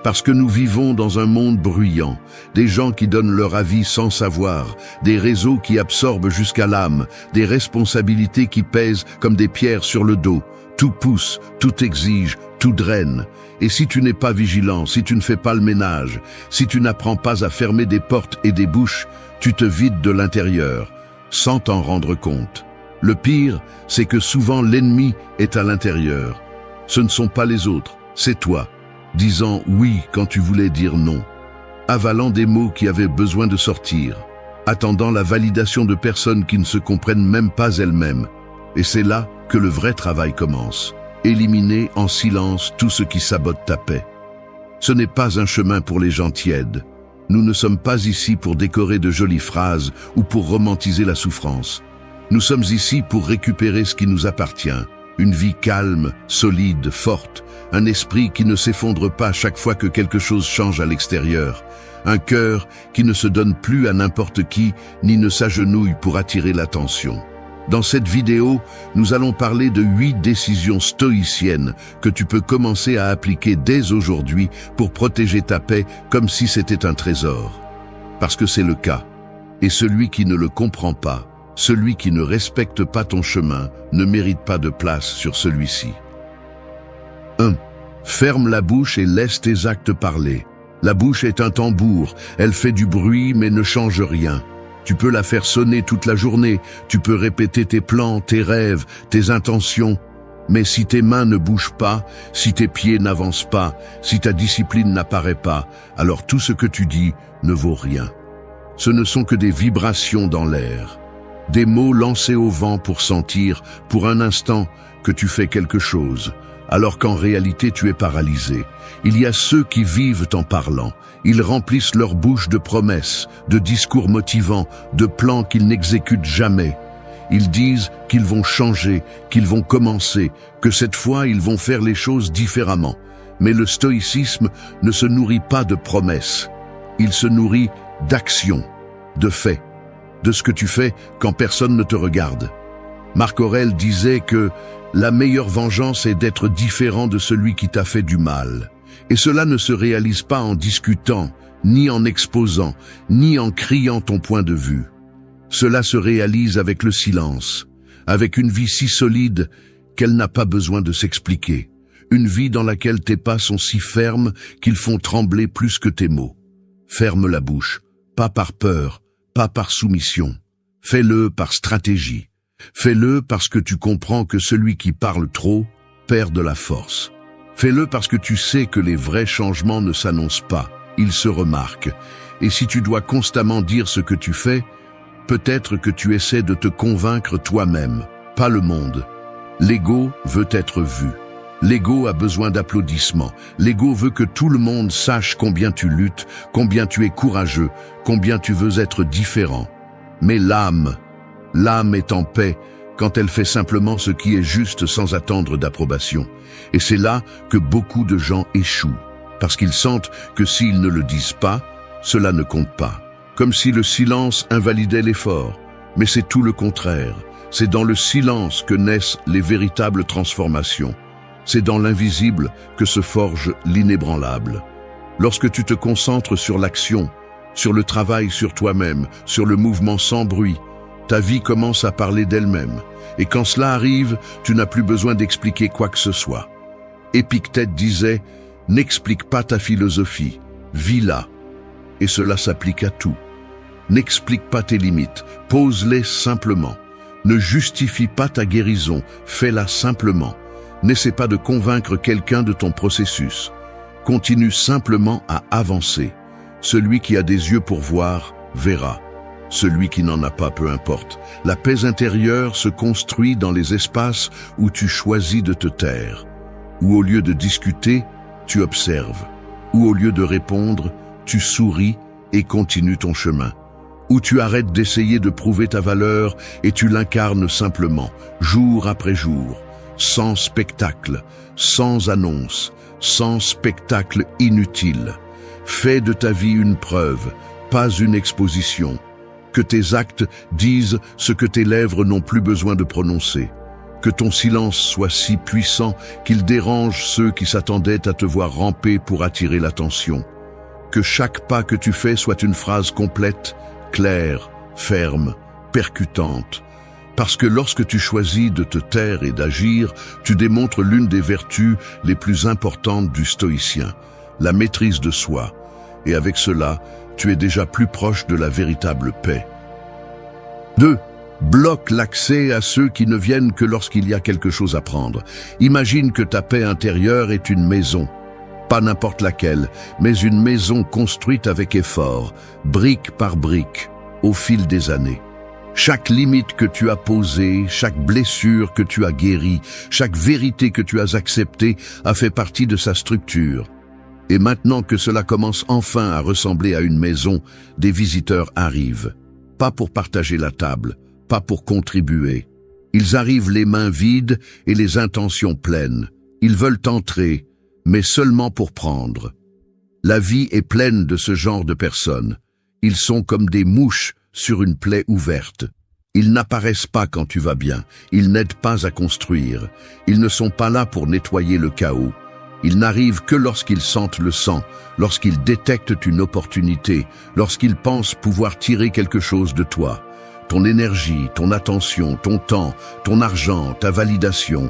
Parce que nous vivons dans un monde bruyant, des gens qui donnent leur avis sans savoir, des réseaux qui absorbent jusqu'à l'âme, des responsabilités qui pèsent comme des pierres sur le dos. Tout pousse, tout exige, tout draine. Et si tu n'es pas vigilant, si tu ne fais pas le ménage, si tu n'apprends pas à fermer des portes et des bouches, tu te vides de l'intérieur, sans t'en rendre compte. Le pire, c'est que souvent l'ennemi est à l'intérieur. Ce ne sont pas les autres, c'est toi, disant oui quand tu voulais dire non, avalant des mots qui avaient besoin de sortir, attendant la validation de personnes qui ne se comprennent même pas elles-mêmes. Et c'est là que le vrai travail commence. Éliminer en silence tout ce qui sabote ta paix. Ce n'est pas un chemin pour les gens tièdes. Nous ne sommes pas ici pour décorer de jolies phrases ou pour romantiser la souffrance. Nous sommes ici pour récupérer ce qui nous appartient. Une vie calme, solide, forte. Un esprit qui ne s'effondre pas chaque fois que quelque chose change à l'extérieur. Un cœur qui ne se donne plus à n'importe qui, ni ne s'agenouille pour attirer l'attention. Dans cette vidéo, nous allons parler de 8 décisions stoïciennes que tu peux commencer à appliquer dès aujourd'hui pour protéger ta paix comme si c'était un trésor. Parce que c'est le cas. Et celui qui ne le comprend pas, celui qui ne respecte pas ton chemin, ne mérite pas de place sur celui-ci. 1. Ferme la bouche et laisse tes actes parler. La bouche est un tambour, elle fait du bruit mais ne change rien. Tu peux la faire sonner toute la journée, tu peux répéter tes plans, tes rêves, tes intentions. Mais si tes mains ne bougent pas, si tes pieds n'avancent pas, si ta discipline n'apparaît pas, alors tout ce que tu dis ne vaut rien. Ce ne sont que des vibrations dans l'air. Des mots lancés au vent pour sentir, pour un instant, que tu fais quelque chose, alors qu'en réalité tu es paralysé. Il y a ceux qui vivent en parlant. Ils remplissent leur bouche de promesses, de discours motivants, de plans qu'ils n'exécutent jamais. Ils disent qu'ils vont changer, qu'ils vont commencer, que cette fois ils vont faire les choses différemment. Mais le stoïcisme ne se nourrit pas de promesses. Il se nourrit d'actions, de faits, de ce que tu fais quand personne ne te regarde. Marc Aurèle disait que la meilleure vengeance est d'être différent de celui qui t'a fait du mal. Et cela ne se réalise pas en discutant, ni en exposant, ni en criant ton point de vue. Cela se réalise avec le silence, avec une vie si solide qu'elle n'a pas besoin de s'expliquer. Une vie dans laquelle tes pas sont si fermes qu'ils font trembler plus que tes mots. Ferme la bouche, pas par peur, pas par soumission. Fais-le par stratégie. Fais-le parce que tu comprends que celui qui parle trop perd de la force. Fais-le parce que tu sais que les vrais changements ne s'annoncent pas, ils se remarquent. Et si tu dois constamment dire ce que tu fais, peut-être que tu essaies de te convaincre toi-même, pas le monde. L'ego veut être vu. L'ego a besoin d'applaudissements. L'ego veut que tout le monde sache combien tu luttes, combien tu es courageux, combien tu veux être différent. Mais l'âme est en paix quand elle fait simplement ce qui est juste sans attendre d'approbation. Et c'est là que beaucoup de gens échouent, parce qu'ils sentent que s'ils ne le disent pas, cela ne compte pas. Comme si le silence invalidait l'effort. Mais c'est tout le contraire. C'est dans le silence que naissent les véritables transformations. C'est dans l'invisible que se forge l'inébranlable. Lorsque tu te concentres sur l'action, sur le travail sur toi-même, sur le mouvement sans bruit, ta vie commence à parler d'elle-même. Et quand cela arrive, tu n'as plus besoin d'expliquer quoi que ce soit. Épictète disait « N'explique pas ta philosophie, vis-la ». Et cela s'applique à tout. N'explique pas tes limites, pose-les simplement. Ne justifie pas ta guérison, fais-la simplement. N'essaie pas de convaincre quelqu'un de ton processus. Continue simplement à avancer. Celui qui a des yeux pour voir, verra. Celui qui n'en a pas, peu importe. La paix intérieure se construit dans les espaces où tu choisis de te taire. Où au lieu de discuter, tu observes. Où au lieu de répondre, tu souris et continues ton chemin. Où tu arrêtes d'essayer de prouver ta valeur et tu l'incarnes simplement, jour après jour, sans spectacle, sans annonce, sans spectacle inutile. Fais de ta vie une preuve, pas une exposition. Que tes actes disent ce que tes lèvres n'ont plus besoin de prononcer. Que ton silence soit si puissant qu'il dérange ceux qui s'attendaient à te voir ramper pour attirer l'attention. Que chaque pas que tu fais soit une phrase complète, claire, ferme, percutante. Parce que lorsque tu choisis de te taire et d'agir, tu démontres l'une des vertus les plus importantes du stoïcien, la maîtrise de soi. Et avec cela, tu es déjà plus proche de la véritable paix. 2. Bloque l'accès à ceux qui ne viennent que lorsqu'il y a quelque chose à prendre. Imagine que ta paix intérieure est une maison. Pas n'importe laquelle, mais une maison construite avec effort, brique par brique, au fil des années. Chaque limite que tu as posée, chaque blessure que tu as guérie, chaque vérité que tu as acceptée a fait partie de sa structure. Et maintenant que cela commence enfin à ressembler à une maison, des visiteurs arrivent. Pas pour partager la table, pas pour contribuer. Ils arrivent les mains vides et les intentions pleines. Ils veulent entrer, mais seulement pour prendre. La vie est pleine de ce genre de personnes. Ils sont comme des mouches sur une plaie ouverte. Ils n'apparaissent pas quand tu vas bien. Ils n'aident pas à construire. Ils ne sont pas là pour nettoyer le chaos. Ils n'arrivent que lorsqu'ils sentent le sang, lorsqu'ils détectent une opportunité, lorsqu'ils pensent pouvoir tirer quelque chose de toi. Ton énergie, ton attention, ton temps, ton argent, ta validation.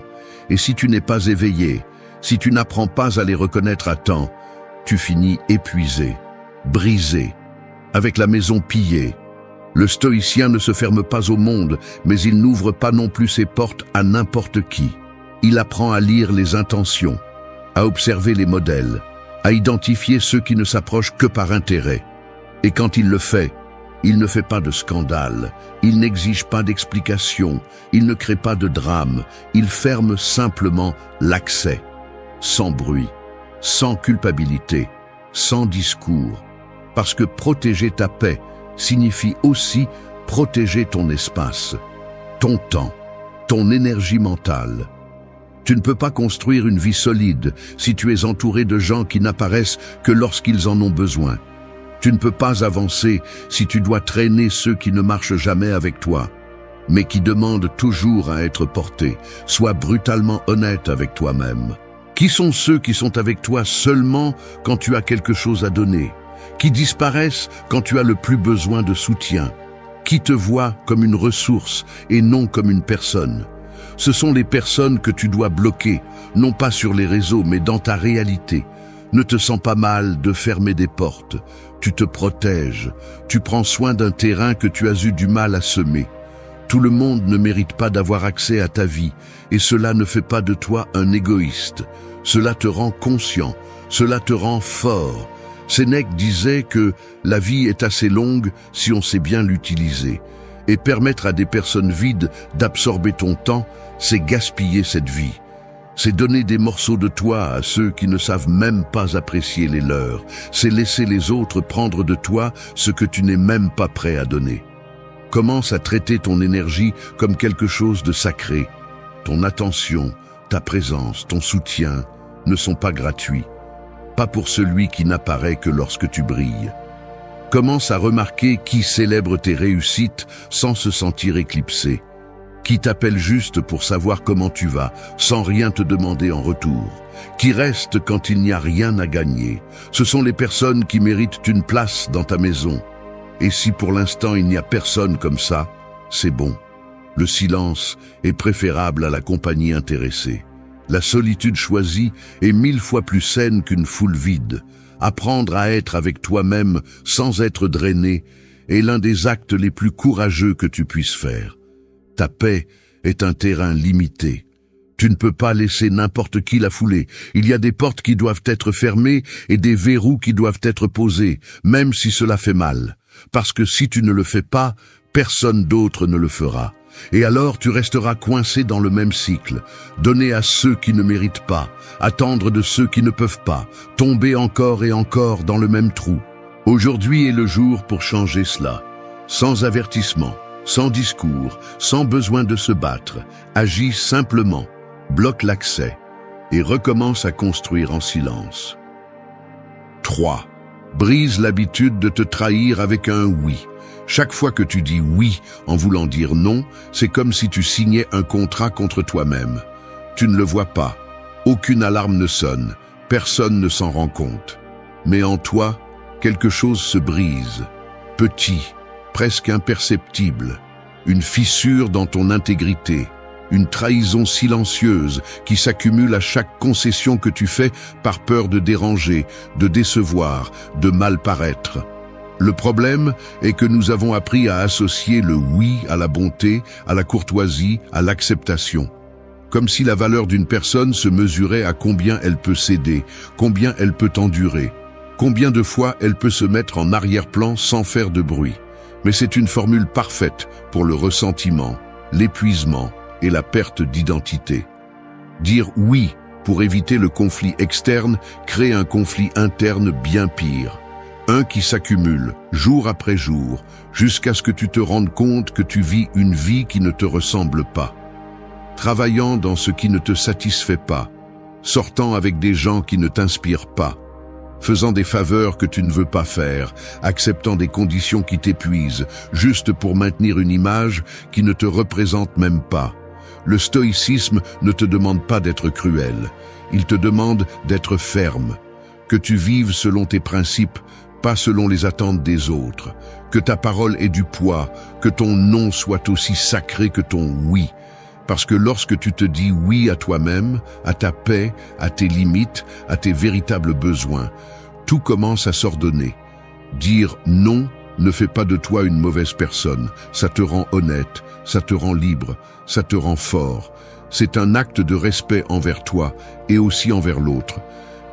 Et si tu n'es pas éveillé, si tu n'apprends pas à les reconnaître à temps, tu finis épuisé, brisé, avec la maison pillée. Le stoïcien ne se ferme pas au monde, mais il n'ouvre pas non plus ses portes à n'importe qui. Il apprend à lire les intentions, à observer les modèles, à identifier ceux qui ne s'approchent que par intérêt. Et quand il le fait, il ne fait pas de scandale, il n'exige pas d'explication, il ne crée pas de drame, il ferme simplement l'accès, sans bruit, sans culpabilité, sans discours. Parce que protéger ta paix signifie aussi protéger ton espace, ton temps, ton énergie mentale. Tu ne peux pas construire une vie solide si tu es entouré de gens qui n'apparaissent que lorsqu'ils en ont besoin. Tu ne peux pas avancer si tu dois traîner ceux qui ne marchent jamais avec toi, mais qui demandent toujours à être portés. Sois brutalement honnête avec toi-même. Qui sont ceux qui sont avec toi seulement quand tu as quelque chose à donner? Qui disparaissent quand tu as le plus besoin de soutien? Qui te voient comme une ressource et non comme une personne? Ce sont les personnes que tu dois bloquer, non pas sur les réseaux, mais dans ta réalité. Ne te sens pas mal de fermer des portes. Tu te protèges. Tu prends soin d'un terrain que tu as eu du mal à semer. Tout le monde ne mérite pas d'avoir accès à ta vie, et cela ne fait pas de toi un égoïste. Cela te rend conscient, cela te rend fort. Sénèque disait que la vie est assez longue si on sait bien l'utiliser. Et permettre à des personnes vides d'absorber ton temps, c'est gaspiller cette vie. C'est donner des morceaux de toi à ceux qui ne savent même pas apprécier les leurs. C'est laisser les autres prendre de toi ce que tu n'es même pas prêt à donner. Commence à traiter ton énergie comme quelque chose de sacré. Ton attention, ta présence, ton soutien ne sont pas gratuits. Pas pour celui qui n'apparaît que lorsque tu brilles. Commence à remarquer qui célèbre tes réussites sans se sentir éclipsé. Qui t'appelle juste pour savoir comment tu vas, sans rien te demander en retour. Qui reste quand il n'y a rien à gagner. Ce sont les personnes qui méritent une place dans ta maison. Et si pour l'instant il n'y a personne comme ça, c'est bon. Le silence est préférable à la compagnie intéressée. La solitude choisie est 1000 fois plus saine qu'une foule vide. Apprendre à être avec toi-même sans être drainé est l'un des actes les plus courageux que tu puisses faire. Ta paix est un terrain limité. Tu ne peux pas laisser n'importe qui la fouler. Il y a des portes qui doivent être fermées et des verrous qui doivent être posés, même si cela fait mal. Parce que si tu ne le fais pas, personne d'autre ne le fera. Et alors tu resteras coincé dans le même cycle, donner à ceux qui ne méritent pas, attendre de ceux qui ne peuvent pas, tomber encore et encore dans le même trou. Aujourd'hui est le jour pour changer cela. Sans avertissement, sans discours, sans besoin de se battre, agis simplement, bloque l'accès et recommence à construire en silence. 3. Brise l'habitude de te trahir avec un oui. Chaque fois que tu dis oui en voulant dire non, c'est comme si tu signais un contrat contre toi-même. Tu ne le vois pas. Aucune alarme ne sonne. Personne ne s'en rend compte. Mais en toi, quelque chose se brise. Petit, presque imperceptible. Une fissure dans ton intégrité. Une trahison silencieuse qui s'accumule à chaque concession que tu fais par peur de déranger, de décevoir, de mal paraître. Le problème est que nous avons appris à associer le oui à la bonté, à la courtoisie, à l'acceptation. Comme si la valeur d'une personne se mesurait à combien elle peut céder, combien elle peut endurer, combien de fois elle peut se mettre en arrière-plan sans faire de bruit. Mais c'est une formule parfaite pour le ressentiment, l'épuisement et la perte d'identité. Dire oui pour éviter le conflit externe crée un conflit interne bien pire. Un qui s'accumule, jour après jour, jusqu'à ce que tu te rendes compte que tu vis une vie qui ne te ressemble pas. Travaillant dans ce qui ne te satisfait pas, sortant avec des gens qui ne t'inspirent pas, faisant des faveurs que tu ne veux pas faire, acceptant des conditions qui t'épuisent, juste pour maintenir une image qui ne te représente même pas. Le stoïcisme ne te demande pas d'être cruel, il te demande d'être ferme, que tu vives selon tes principes, pas selon les attentes des autres, que ta parole ait du poids, que ton non soit aussi sacré que ton oui. Parce que lorsque tu te dis oui à toi-même, à ta paix, à tes limites, à tes véritables besoins, tout commence à s'ordonner. Dire non ne fait pas de toi une mauvaise personne, ça te rend honnête, ça te rend libre, ça te rend fort. C'est un acte de respect envers toi et aussi envers l'autre.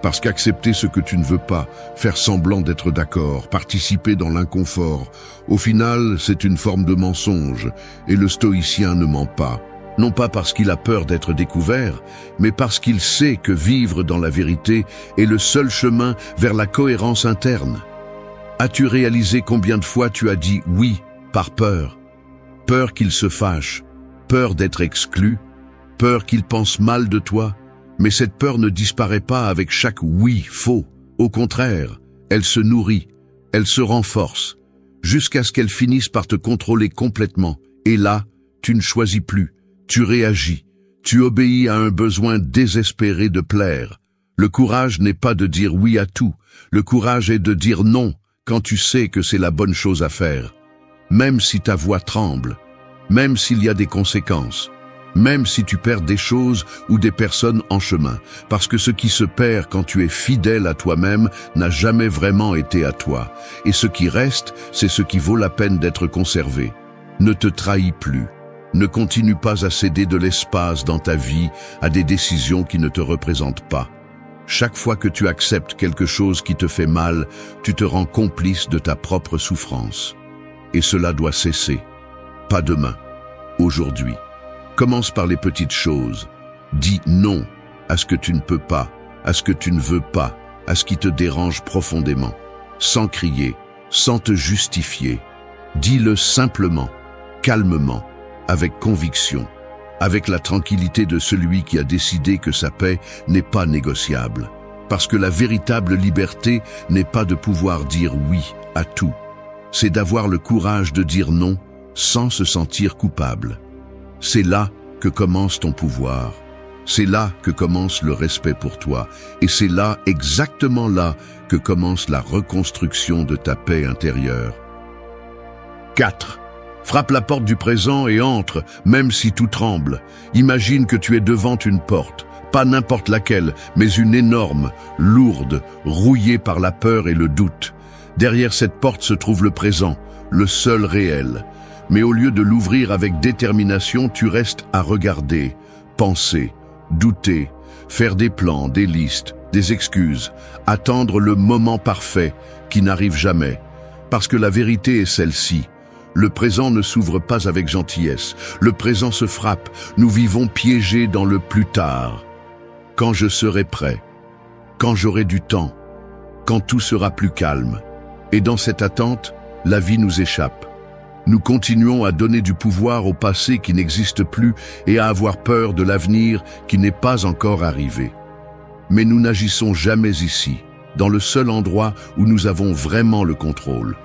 Parce qu'accepter ce que tu ne veux pas, faire semblant d'être d'accord, participer dans l'inconfort, au final, c'est une forme de mensonge, et le stoïcien ne ment pas. Non pas parce qu'il a peur d'être découvert, mais parce qu'il sait que vivre dans la vérité est le seul chemin vers la cohérence interne. As-tu réalisé combien de fois tu as dit oui par peur? Peur qu'il se fâche, peur d'être exclu, peur qu'il pense mal de toi? Mais cette peur ne disparaît pas avec chaque oui faux. Au contraire, elle se nourrit, elle se renforce, jusqu'à ce qu'elle finisse par te contrôler complètement. Et là, tu ne choisis plus, tu réagis, tu obéis à un besoin désespéré de plaire. Le courage n'est pas de dire oui à tout, le courage est de dire non quand tu sais que c'est la bonne chose à faire. Même si ta voix tremble, même s'il y a des conséquences. Même si tu perds des choses ou des personnes en chemin, parce que ce qui se perd quand tu es fidèle à toi-même n'a jamais vraiment été à toi, et ce qui reste, c'est ce qui vaut la peine d'être conservé. Ne te trahis plus, ne continue pas à céder de l'espace dans ta vie à des décisions qui ne te représentent pas. Chaque fois que tu acceptes quelque chose qui te fait mal, tu te rends complice de ta propre souffrance. Et cela doit cesser. Pas demain, aujourd'hui. Commence par les petites choses. Dis non à ce que tu ne peux pas, à ce que tu ne veux pas, à ce qui te dérange profondément. Sans crier, sans te justifier. Dis-le simplement, calmement, avec conviction, avec la tranquillité de celui qui a décidé que sa paix n'est pas négociable. Parce que la véritable liberté n'est pas de pouvoir dire oui à tout. C'est d'avoir le courage de dire non sans se sentir coupable. C'est là que commence ton pouvoir. C'est là que commence le respect pour toi. Et c'est là, exactement là, que commence la reconstruction de ta paix intérieure. 4. Frappe la porte du présent et entre, même si tout tremble. Imagine que tu es devant une porte, pas n'importe laquelle, mais une énorme, lourde, rouillée par la peur et le doute. Derrière cette porte se trouve le présent, le seul réel. Mais au lieu de l'ouvrir avec détermination, tu restes à regarder, penser, douter, faire des plans, des listes, des excuses, attendre le moment parfait qui n'arrive jamais. Parce que la vérité est celle-ci. Le présent ne s'ouvre pas avec gentillesse. Le présent se frappe. Nous vivons piégés dans le plus tard. Quand je serai prêt, quand j'aurai du temps, quand tout sera plus calme. Et dans cette attente, la vie nous échappe. Nous continuons à donner du pouvoir au passé qui n'existe plus et à avoir peur de l'avenir qui n'est pas encore arrivé. Mais nous n'agissons jamais ici, dans le seul endroit où nous avons vraiment le contrôle.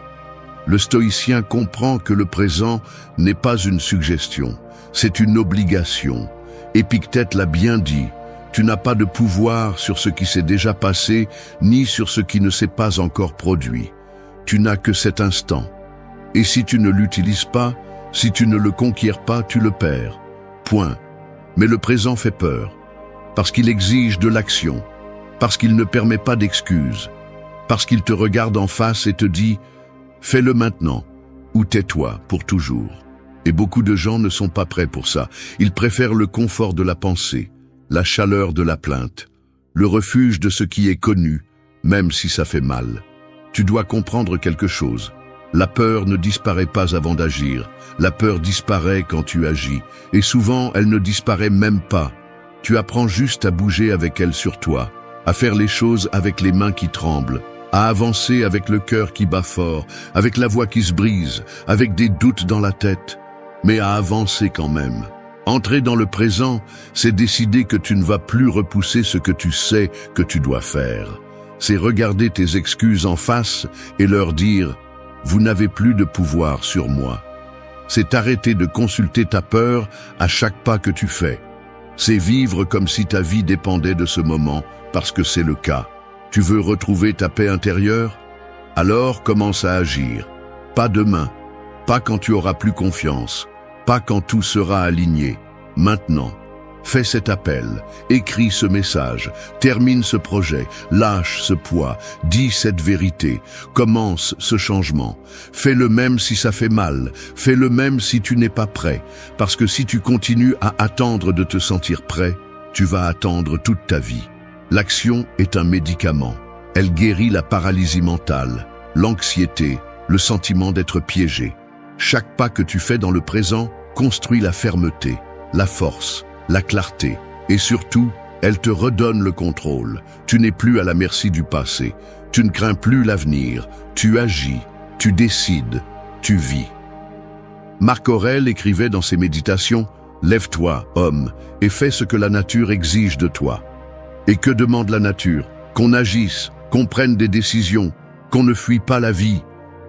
Le stoïcien comprend que le présent n'est pas une suggestion, c'est une obligation. Épictète l'a bien dit, tu n'as pas de pouvoir sur ce qui s'est déjà passé, ni sur ce qui ne s'est pas encore produit. Tu n'as que cet instant. Et si tu ne l'utilises pas, si tu ne le conquiers pas, tu le perds. Point. Mais le présent fait peur, parce qu'il exige de l'action, parce qu'il ne permet pas d'excuses, parce qu'il te regarde en face et te dit « fais-le maintenant » ou « tais-toi pour toujours ». Et beaucoup de gens ne sont pas prêts pour ça. Ils préfèrent le confort de la pensée, la chaleur de la plainte, le refuge de ce qui est connu, même si ça fait mal. Tu dois comprendre quelque chose. La peur ne disparaît pas avant d'agir. La peur disparaît quand tu agis. Et souvent, elle ne disparaît même pas. Tu apprends juste à bouger avec elle sur toi, à faire les choses avec les mains qui tremblent, à avancer avec le cœur qui bat fort, avec la voix qui se brise, avec des doutes dans la tête, mais à avancer quand même. Entrer dans le présent, c'est décider que tu ne vas plus repousser ce que tu sais que tu dois faire. C'est regarder tes excuses en face et leur dire « Vous n'avez plus de pouvoir sur moi ». C'est arrêter de consulter ta peur à chaque pas que tu fais. C'est vivre comme si ta vie dépendait de ce moment, parce que c'est le cas. Tu veux retrouver ta paix intérieure? Alors commence à agir. Pas demain, pas quand tu auras plus confiance, pas quand tout sera aligné. Maintenant. Fais cet appel, écris ce message, termine ce projet, lâche ce poids, dis cette vérité, commence ce changement. Fais le même si ça fait mal, fais le même si tu n'es pas prêt, parce que si tu continues à attendre de te sentir prêt, tu vas attendre toute ta vie. L'action est un médicament. Elle guérit la paralysie mentale, l'anxiété, le sentiment d'être piégé. Chaque pas que tu fais dans le présent construit la fermeté, la force, la clarté, et surtout, elle te redonne le contrôle. Tu n'es plus à la merci du passé. Tu ne crains plus l'avenir. Tu agis, tu décides, tu vis. Marc Aurèle écrivait dans ses méditations « Lève-toi, homme, et fais ce que la nature exige de toi. » Et que demande la nature? Qu'on agisse, qu'on prenne des décisions, qu'on ne fuit pas la vie.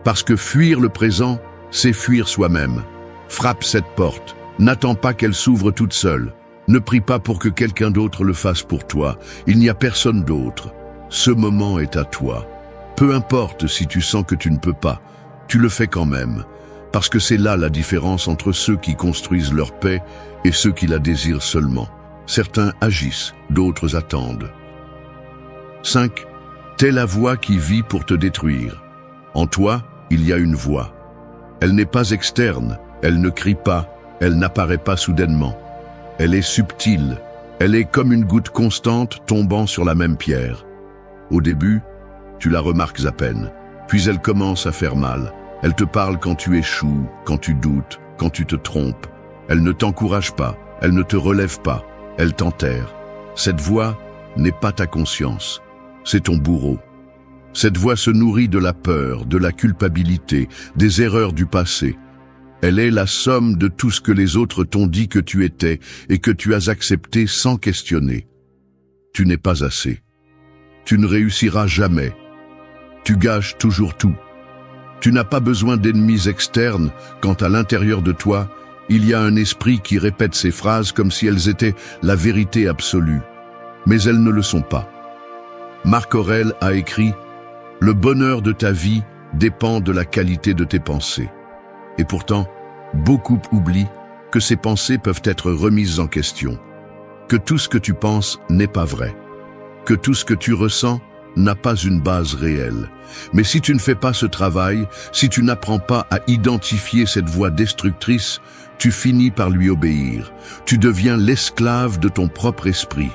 Parce que fuir le présent, c'est fuir soi-même. Frappe cette porte. N'attends pas qu'elle s'ouvre toute seule. Ne prie pas pour que quelqu'un d'autre le fasse pour toi. Il n'y a personne d'autre. Ce moment est à toi. Peu importe si tu sens que tu ne peux pas, tu le fais quand même. Parce que c'est là la différence entre ceux qui construisent leur paix et ceux qui la désirent seulement. Certains agissent, d'autres attendent. 5. T'es la voix qui vit pour te détruire. En toi, il y a une voix. Elle n'est pas externe, elle ne crie pas, elle n'apparaît pas soudainement. Elle est subtile, elle est comme une goutte constante tombant sur la même pierre. Au début, tu la remarques à peine, puis elle commence à faire mal. Elle te parle quand tu échoues, quand tu doutes, quand tu te trompes. Elle ne t'encourage pas, elle ne te relève pas, elle t'enterre. Cette voix n'est pas ta conscience, c'est ton bourreau. Cette voix se nourrit de la peur, de la culpabilité, des erreurs du passé. Elle est la somme de tout ce que les autres t'ont dit que tu étais et que tu as accepté sans questionner. Tu n'es pas assez. Tu ne réussiras jamais. Tu gâches toujours tout. Tu n'as pas besoin d'ennemis externes quand à l'intérieur de toi, il y a un esprit qui répète ces phrases comme si elles étaient la vérité absolue. Mais elles ne le sont pas. Marc Aurèle a écrit « Le bonheur de ta vie dépend de la qualité de tes pensées ». Et pourtant, beaucoup oublient que ces pensées peuvent être remises en question, que tout ce que tu penses n'est pas vrai, que tout ce que tu ressens n'a pas une base réelle. Mais si tu ne fais pas ce travail, si tu n'apprends pas à identifier cette voix destructrice, tu finis par lui obéir. Tu deviens l'esclave de ton propre esprit.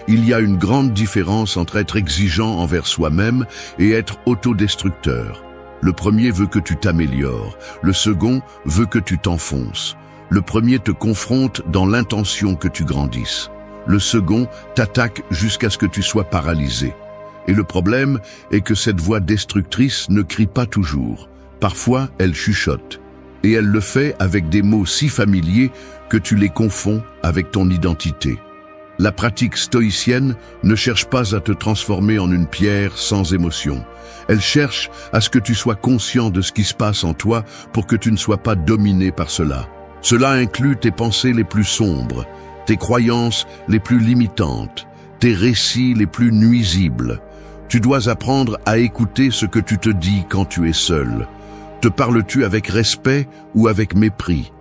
Il y a une grande différence entre être exigeant envers soi-même et être autodestructeur. Le premier veut que tu t'améliores, le second veut que tu t'enfonces. Le premier te confronte dans l'intention que tu grandisses. Le second t'attaque jusqu'à ce que tu sois paralysé. Et le problème est que cette voix destructrice ne crie pas toujours. Parfois, elle chuchote. Et elle le fait avec des mots si familiers que tu les confonds avec ton identité. La pratique stoïcienne ne cherche pas à te transformer en une pierre sans émotion. Elle cherche à ce que tu sois conscient de ce qui se passe en toi pour que tu ne sois pas dominé par cela. Cela inclut tes pensées les plus sombres, tes croyances les plus limitantes, tes récits les plus nuisibles. Tu dois apprendre à écouter ce que tu te dis quand tu es seul. Te parles-tu avec respect ou avec mépris?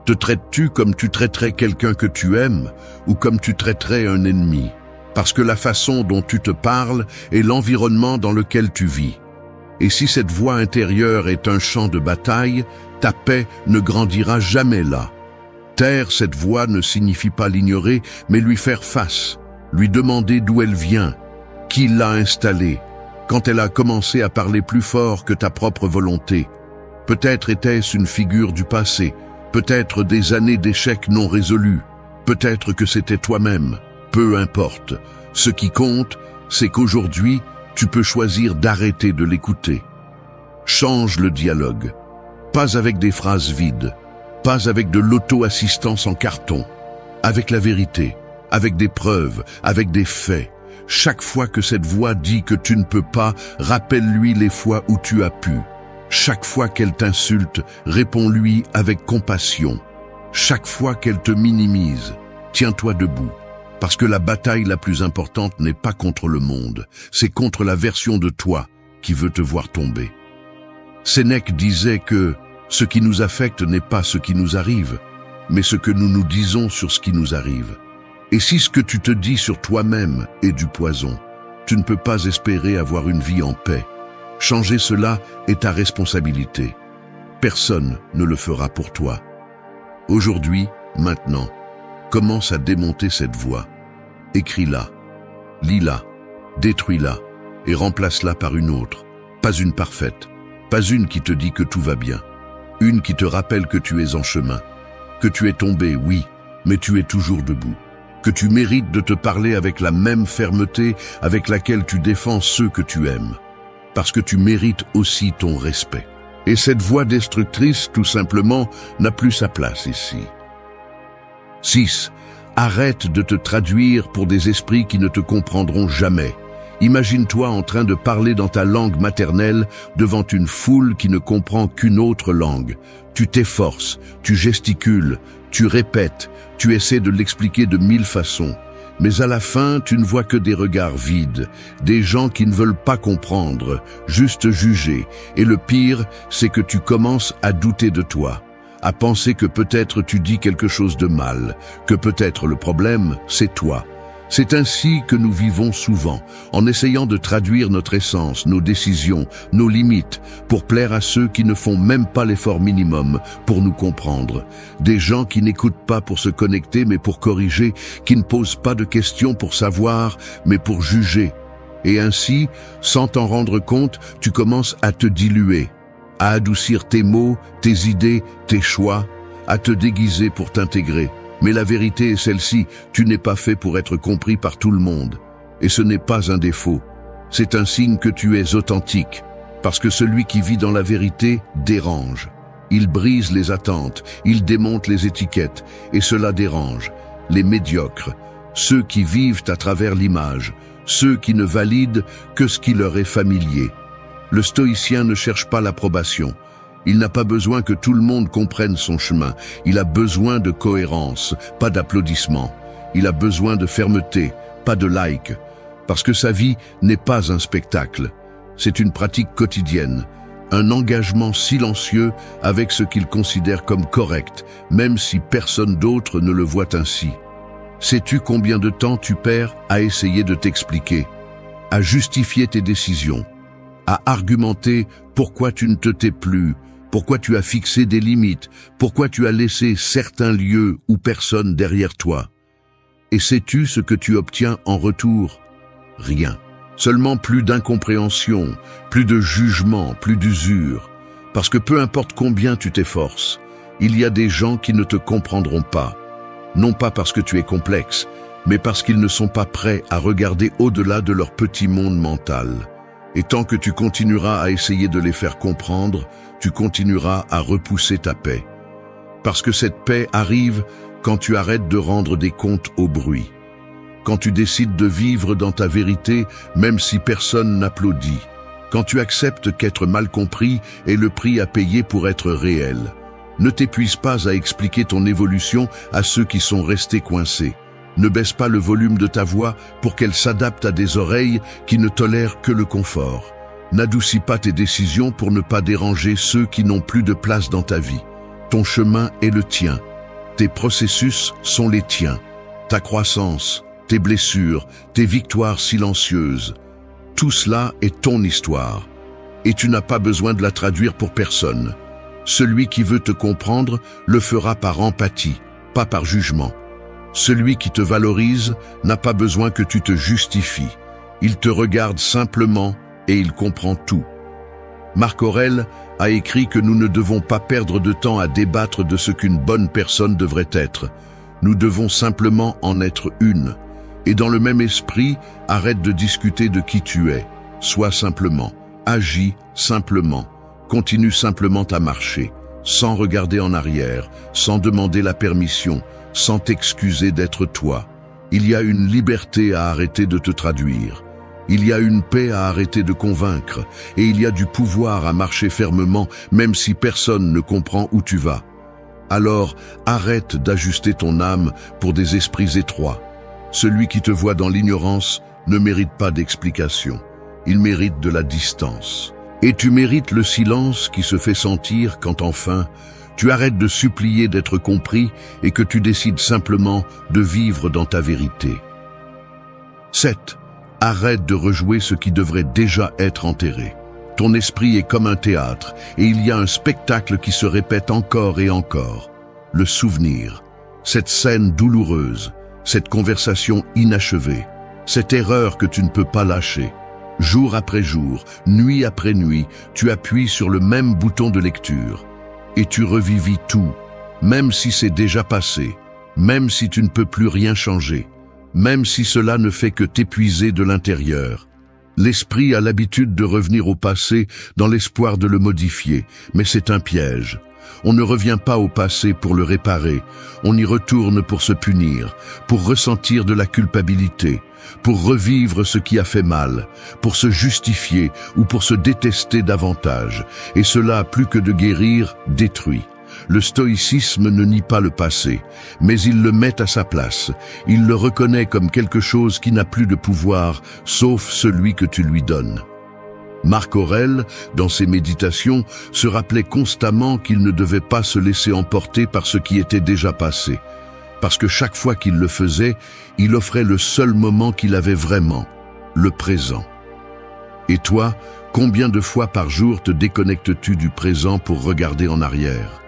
Te traites-tu comme tu traiterais quelqu'un que tu aimes ou comme tu traiterais un ennemi? Parce que la façon dont tu te parles est l'environnement dans lequel tu vis. Et si cette voix intérieure est un champ de bataille, ta paix ne grandira jamais là. Taire cette voix ne signifie pas l'ignorer, mais lui faire face, lui demander d'où elle vient, qui l'a installée, quand elle a commencé à parler plus fort que ta propre volonté. Peut-être était-ce une figure du passé, peut-être des années d'échecs non résolus, peut-être que c'était toi-même, peu importe. Ce qui compte, c'est qu'aujourd'hui, tu peux choisir d'arrêter de l'écouter. Change le dialogue, pas avec des phrases vides, pas avec de l'auto-assistance en carton, avec la vérité, avec des preuves, avec des faits. Chaque fois que cette voix dit que tu ne peux pas, rappelle-lui les fois où tu as pu. Chaque fois qu'elle t'insulte, réponds-lui avec compassion. Chaque fois qu'elle te minimise, tiens-toi debout. Parce que la bataille la plus importante n'est pas contre le monde, c'est contre la version de toi qui veut te voir tomber. Sénèque disait que ce qui nous affecte n'est pas ce qui nous arrive, mais ce que nous nous disons sur ce qui nous arrive. Et si ce que tu te dis sur toi-même est du poison, tu ne peux pas espérer avoir une vie en paix. Changer cela est ta responsabilité. Personne ne le fera pour toi. Aujourd'hui, maintenant, commence à démonter cette voix. Écris-la, lis-la, détruis-la et remplace-la par une autre. Pas une parfaite, pas une qui te dit que tout va bien. Une qui te rappelle que tu es en chemin, que tu es tombé, oui, mais tu es toujours debout. Que tu mérites de te parler avec la même fermeté avec laquelle tu défends ceux que tu aimes. Parce que tu mérites aussi ton respect. Et cette voix destructrice, tout simplement, n'a plus sa place ici. 6. Arrête de te traduire pour des esprits qui ne te comprendront jamais. Imagine-toi en train de parler dans ta langue maternelle devant une foule qui ne comprend qu'une autre langue. Tu t'efforces, tu gesticules, tu répètes, tu essaies de l'expliquer de 1000 façons. Mais à la fin, tu ne vois que des regards vides, des gens qui ne veulent pas comprendre, juste juger. Et le pire, c'est que tu commences à douter de toi, à penser que peut-être tu dis quelque chose de mal, que peut-être le problème, c'est toi. C'est ainsi que nous vivons souvent, en essayant de traduire notre essence, nos décisions, nos limites, pour plaire à ceux qui ne font même pas l'effort minimum pour nous comprendre. Des gens qui n'écoutent pas pour se connecter, mais pour corriger, qui ne posent pas de questions pour savoir, mais pour juger. Et ainsi, sans t'en rendre compte, tu commences à te diluer, à adoucir tes mots, tes idées, tes choix, à te déguiser pour t'intégrer. Mais la vérité est celle-ci, tu n'es pas fait pour être compris par tout le monde. Et ce n'est pas un défaut, c'est un signe que tu es authentique. Parce que celui qui vit dans la vérité dérange. Il brise les attentes, il démonte les étiquettes, et cela dérange. Les médiocres, ceux qui vivent à travers l'image, ceux qui ne valident que ce qui leur est familier. Le stoïcien ne cherche pas l'approbation. Il n'a pas besoin que tout le monde comprenne son chemin. Il a besoin de cohérence, pas d'applaudissements. Il a besoin de fermeté, pas de like. Parce que sa vie n'est pas un spectacle. C'est une pratique quotidienne. Un engagement silencieux avec ce qu'il considère comme correct, même si personne d'autre ne le voit ainsi. Sais-tu combien de temps tu perds à essayer de t'expliquer? à justifier tes décisions, à argumenter pourquoi tu ne te tais plus, pourquoi tu as fixé des limites, pourquoi tu as laissé certains lieux ou personnes derrière toi. Et sais-tu ce que tu obtiens en retour? Rien. Seulement plus d'incompréhension, plus de jugement, plus d'usure. Parce que peu importe combien tu t'efforces, il y a des gens qui ne te comprendront pas. Non pas parce que tu es complexe, mais parce qu'ils ne sont pas prêts à regarder au-delà de leur petit monde mental. Et tant que tu continueras à essayer de les faire comprendre, tu continueras à repousser ta paix. Parce que cette paix arrive quand tu arrêtes de rendre des comptes au bruit. Quand tu décides de vivre dans ta vérité, même si personne n'applaudit. Quand tu acceptes qu'être mal compris est le prix à payer pour être réel. Ne t'épuise pas à expliquer ton évolution à ceux qui sont restés coincés. Ne baisse pas le volume de ta voix pour qu'elle s'adapte à des oreilles qui ne tolèrent que le confort. N'adoucis pas tes décisions pour ne pas déranger ceux qui n'ont plus de place dans ta vie. Ton chemin est le tien. Tes processus sont les tiens. Ta croissance, tes blessures, tes victoires silencieuses. Tout cela est ton histoire. Et tu n'as pas besoin de la traduire pour personne. Celui qui veut te comprendre le fera par empathie, pas par jugement. Celui qui te valorise n'a pas besoin que tu te justifies. Il te regarde simplement et il comprend tout. Marc Aurèle a écrit que nous ne devons pas perdre de temps à débattre de ce qu'une bonne personne devrait être. Nous devons simplement en être une. Et dans le même esprit, arrête de discuter de qui tu es. Sois simplement, agis simplement, continue simplement à marcher, sans regarder en arrière, sans demander la permission, sans t'excuser d'être toi. Il y a une liberté à arrêter de te traduire. Il y a une paix à arrêter de convaincre, et il y a du pouvoir à marcher fermement, même si personne ne comprend où tu vas. Alors, arrête d'ajuster ton âme pour des esprits étroits. Celui qui te voit dans l'ignorance ne mérite pas d'explication. Il mérite de la distance. Et tu mérites le silence qui se fait sentir quand enfin, tu arrêtes de supplier d'être compris et que tu décides simplement de vivre dans ta vérité. 7. Arrête de rejouer ce qui devrait déjà être enterré. Ton esprit est comme un théâtre et il y a un spectacle qui se répète encore et encore. Le souvenir, cette scène douloureuse, cette conversation inachevée, cette erreur que tu ne peux pas lâcher. Jour après jour, nuit après nuit, tu appuies sur le même bouton de lecture. Et tu revivis tout, même si c'est déjà passé, même si tu ne peux plus rien changer, même si cela ne fait que t'épuiser de l'intérieur. L'esprit a l'habitude de revenir au passé dans l'espoir de le modifier, mais c'est un piège. On ne revient pas au passé pour le réparer, on y retourne pour se punir, pour ressentir de la culpabilité, pour revivre ce qui a fait mal, pour se justifier ou pour se détester davantage, et cela, plus que de guérir, détruit. Le stoïcisme ne nie pas le passé, mais il le met à sa place. Il le reconnaît comme quelque chose qui n'a plus de pouvoir, sauf celui que tu lui donnes. Marc Aurèle, dans ses méditations, se rappelait constamment qu'il ne devait pas se laisser emporter par ce qui était déjà passé. Parce que chaque fois qu'il le faisait, il offrait le seul moment qu'il avait vraiment, le présent. Et toi, combien de fois par jour te déconnectes-tu du présent pour regarder en arrière ?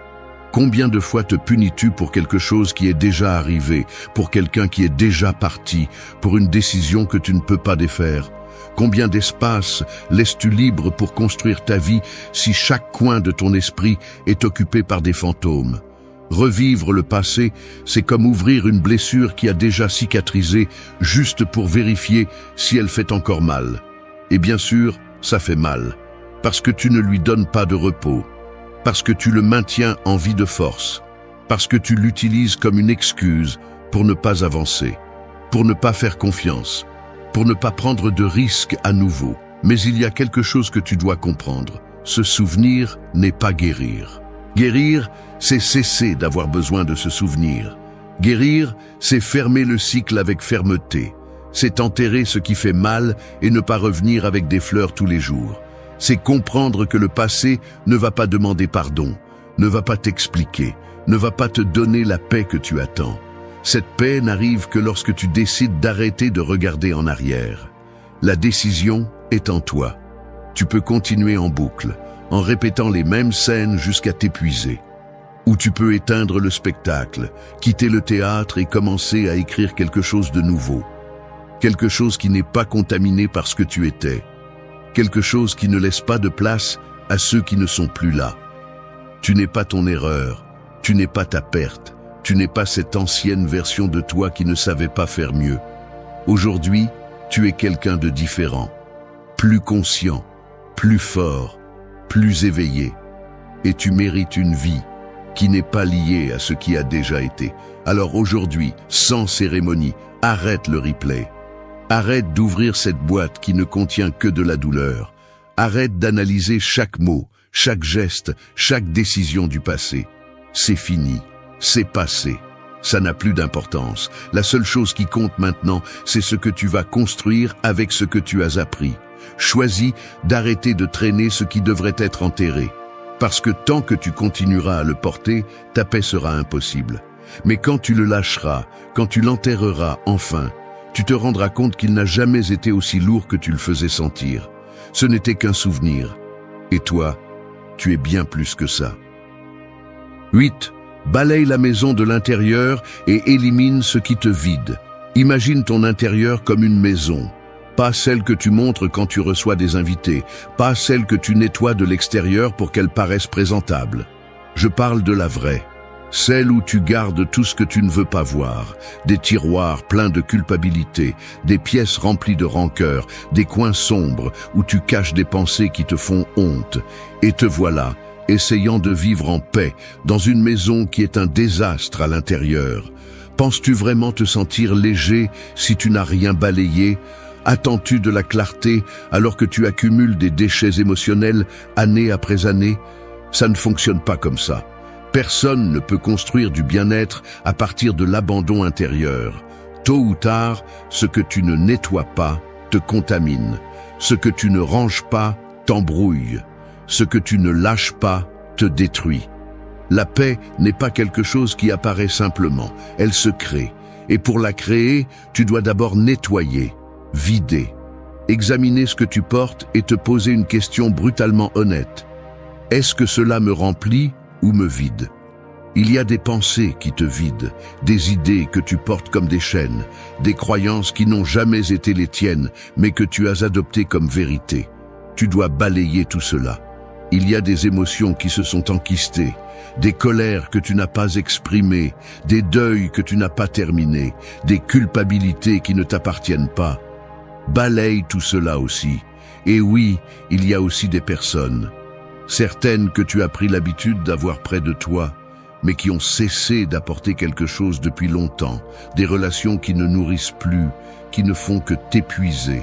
Combien de fois te punis-tu pour quelque chose qui est déjà arrivé, pour quelqu'un qui est déjà parti, pour une décision que tu ne peux pas défaire ? Combien d'espace laisses-tu libre pour construire ta vie si chaque coin de ton esprit est occupé par des fantômes ? Revivre le passé, c'est comme ouvrir une blessure qui a déjà cicatrisé juste pour vérifier si elle fait encore mal. Et bien sûr, ça fait mal, parce que tu ne lui donnes pas de repos, parce que tu le maintiens en vie de force, parce que tu l'utilises comme une excuse pour ne pas avancer, pour ne pas faire confiance, pour ne pas prendre de risques à nouveau. Mais il y a quelque chose que tu dois comprendre. Se souvenir n'est pas guérir. Guérir, c'est cesser d'avoir besoin de se souvenir. Guérir, c'est fermer le cycle avec fermeté. C'est enterrer ce qui fait mal et ne pas revenir avec des fleurs tous les jours. C'est comprendre que le passé ne va pas demander pardon, ne va pas t'expliquer, ne va pas te donner la paix que tu attends. Cette paix n'arrive que lorsque tu décides d'arrêter de regarder en arrière. La décision est en toi. Tu peux continuer en boucle, en répétant les mêmes scènes jusqu'à t'épuiser. Ou tu peux éteindre le spectacle, quitter le théâtre et commencer à écrire quelque chose de nouveau. Quelque chose qui n'est pas contaminé par ce que tu étais. Quelque chose qui ne laisse pas de place à ceux qui ne sont plus là. Tu n'es pas ton erreur, tu n'es pas ta perte, tu n'es pas cette ancienne version de toi qui ne savait pas faire mieux. Aujourd'hui, tu es quelqu'un de différent, plus conscient, plus fort, plus éveillé. Et tu mérites une vie qui n'est pas liée à ce qui a déjà été. Alors aujourd'hui, sans cérémonie, arrête le replay. Arrête d'ouvrir cette boîte qui ne contient que de la douleur. Arrête d'analyser chaque mot, chaque geste, chaque décision du passé. C'est fini, c'est passé. Ça n'a plus d'importance. La seule chose qui compte maintenant, c'est ce que tu vas construire avec ce que tu as appris. Choisis d'arrêter de traîner ce qui devrait être enterré. Parce que tant que tu continueras à le porter, ta paix sera impossible. Mais quand tu le lâcheras, quand tu l'enterreras enfin, tu te rendras compte qu'il n'a jamais été aussi lourd que tu le faisais sentir. Ce n'était qu'un souvenir. Et toi, tu es bien plus que ça. 8. Balaye la maison de l'intérieur et élimine ce qui te vide. Imagine ton intérieur comme une maison. Pas celle que tu montres quand tu reçois des invités, pas celle que tu nettoies de l'extérieur pour qu'elle paraisse présentable. Je parle de la vraie, celle où tu gardes tout ce que tu ne veux pas voir, des tiroirs pleins de culpabilité, des pièces remplies de rancœur, des coins sombres où tu caches des pensées qui te font honte. Et te voilà, essayant de vivre en paix dans une maison qui est un désastre à l'intérieur. Penses-tu vraiment te sentir léger si tu n'as rien balayé ? Attends-tu de la clarté alors que tu accumules des déchets émotionnels année après année? Ça ne fonctionne pas comme ça. Personne ne peut construire du bien-être à partir de l'abandon intérieur. Tôt ou tard, ce que tu ne nettoies pas te contamine. Ce que tu ne ranges pas t'embrouille. Ce que tu ne lâches pas te détruit. La paix n'est pas quelque chose qui apparaît simplement. Elle se crée. Et pour la créer, tu dois d'abord nettoyer. Vider, examiner ce que tu portes et te poser une question brutalement honnête. Est-ce que cela me remplit ou me vide? Il y a des pensées qui te vident, des idées que tu portes comme des chaînes, des croyances qui n'ont jamais été les tiennes, mais que tu as adoptées comme vérité. Tu dois balayer tout cela. Il y a des émotions qui se sont enquistées, des colères que tu n'as pas exprimées, des deuils que tu n'as pas terminés, des culpabilités qui ne t'appartiennent pas. Balaye tout cela aussi. Et oui, il y a aussi des personnes, certaines que tu as pris l'habitude d'avoir près de toi, mais qui ont cessé d'apporter quelque chose depuis longtemps, des relations qui ne nourrissent plus, qui ne font que t'épuiser,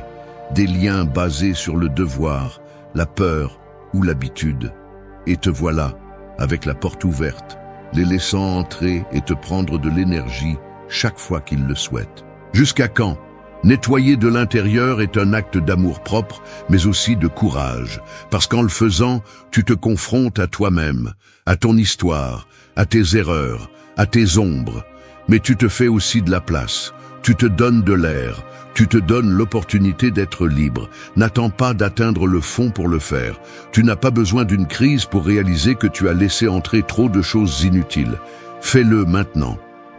des liens basés sur le devoir, la peur ou l'habitude. Et te voilà, avec la porte ouverte, les laissant entrer et te prendre de l'énergie chaque fois qu'ils le souhaitent. Jusqu'à quand? Nettoyer de l'intérieur est un acte d'amour-propre, mais aussi de courage, parce qu'en le faisant, tu te confrontes à toi-même, à ton histoire, à tes erreurs, à tes ombres, mais tu te fais aussi de la place, tu te donnes de l'air, tu te donnes l'opportunité d'être libre. N'attends pas d'atteindre le fond pour le faire. Tu n'as pas besoin d'une crise pour réaliser que tu as laissé entrer trop de choses inutiles. Fais-le maintenant,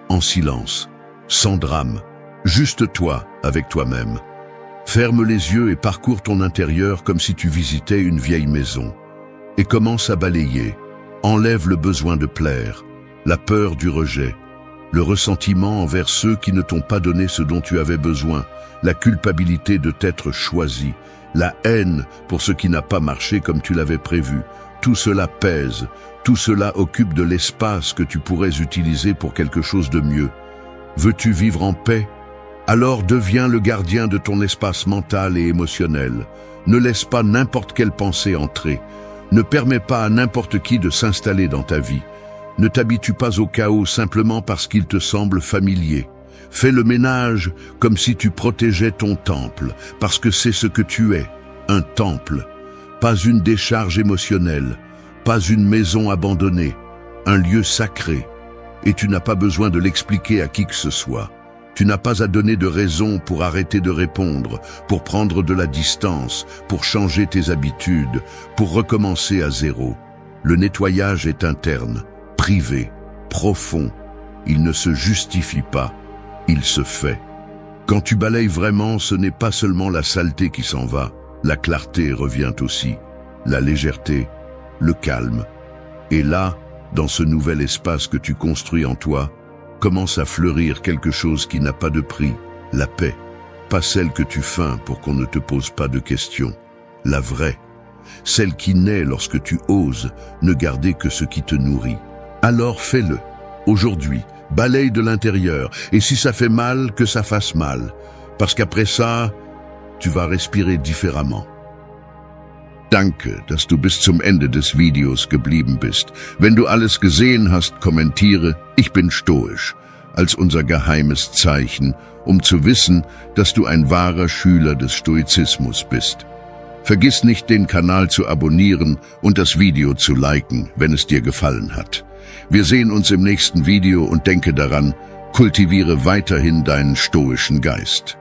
en silence, sans drame. Juste toi, avec toi-même. Ferme les yeux et parcours ton intérieur comme si tu visitais une vieille maison. Et commence à balayer. Enlève le besoin de plaire, la peur du rejet, le ressentiment envers ceux qui ne t'ont pas donné ce dont tu avais besoin, la culpabilité de t'être choisi, la haine pour ce qui n'a pas marché comme tu l'avais prévu. Tout cela pèse, tout cela occupe de l'espace que tu pourrais utiliser pour quelque chose de mieux. Veux-tu vivre en paix ? Alors deviens le gardien de ton espace mental et émotionnel. Ne laisse pas n'importe quelle pensée entrer. Ne permets pas à n'importe qui de s'installer dans ta vie. Ne t'habitue pas au chaos simplement parce qu'il te semble familier. Fais le ménage comme si tu protégeais ton temple, parce que c'est ce que tu es, un temple. Pas une décharge émotionnelle, pas une maison abandonnée, un lieu sacré. Et tu n'as pas besoin de l'expliquer à qui que ce soit. Tu n'as pas à donner de raison pour arrêter de répondre, pour prendre de la distance, pour changer tes habitudes, pour recommencer à zéro. Le nettoyage est interne, privé, profond. Il ne se justifie pas, il se fait. Quand tu balayes vraiment, ce n'est pas seulement la saleté qui s'en va, la clarté revient aussi, la légèreté, le calme. Et là, dans ce nouvel espace que tu construis en toi, commence à fleurir quelque chose qui n'a pas de prix, la paix. Pas celle que tu feins pour qu'on ne te pose pas de questions, la vraie. Celle qui naît lorsque tu oses ne garder que ce qui te nourrit. Alors fais-le, aujourd'hui, balaye de l'intérieur, et si ça fait mal, que ça fasse mal, parce qu'après ça, tu vas respirer différemment. Danke, dass du bis zum Ende des Videos geblieben bist. Wenn du alles gesehen hast, kommentiere, ich bin stoisch, als unser geheimes Zeichen, um zu wissen, dass du ein wahrer Schüler des Stoizismus bist. Vergiss nicht, den Kanal zu abonnieren und das Video zu liken, wenn es dir gefallen hat. Wir sehen uns im nächsten Video und denke daran, kultiviere weiterhin deinen stoischen Geist.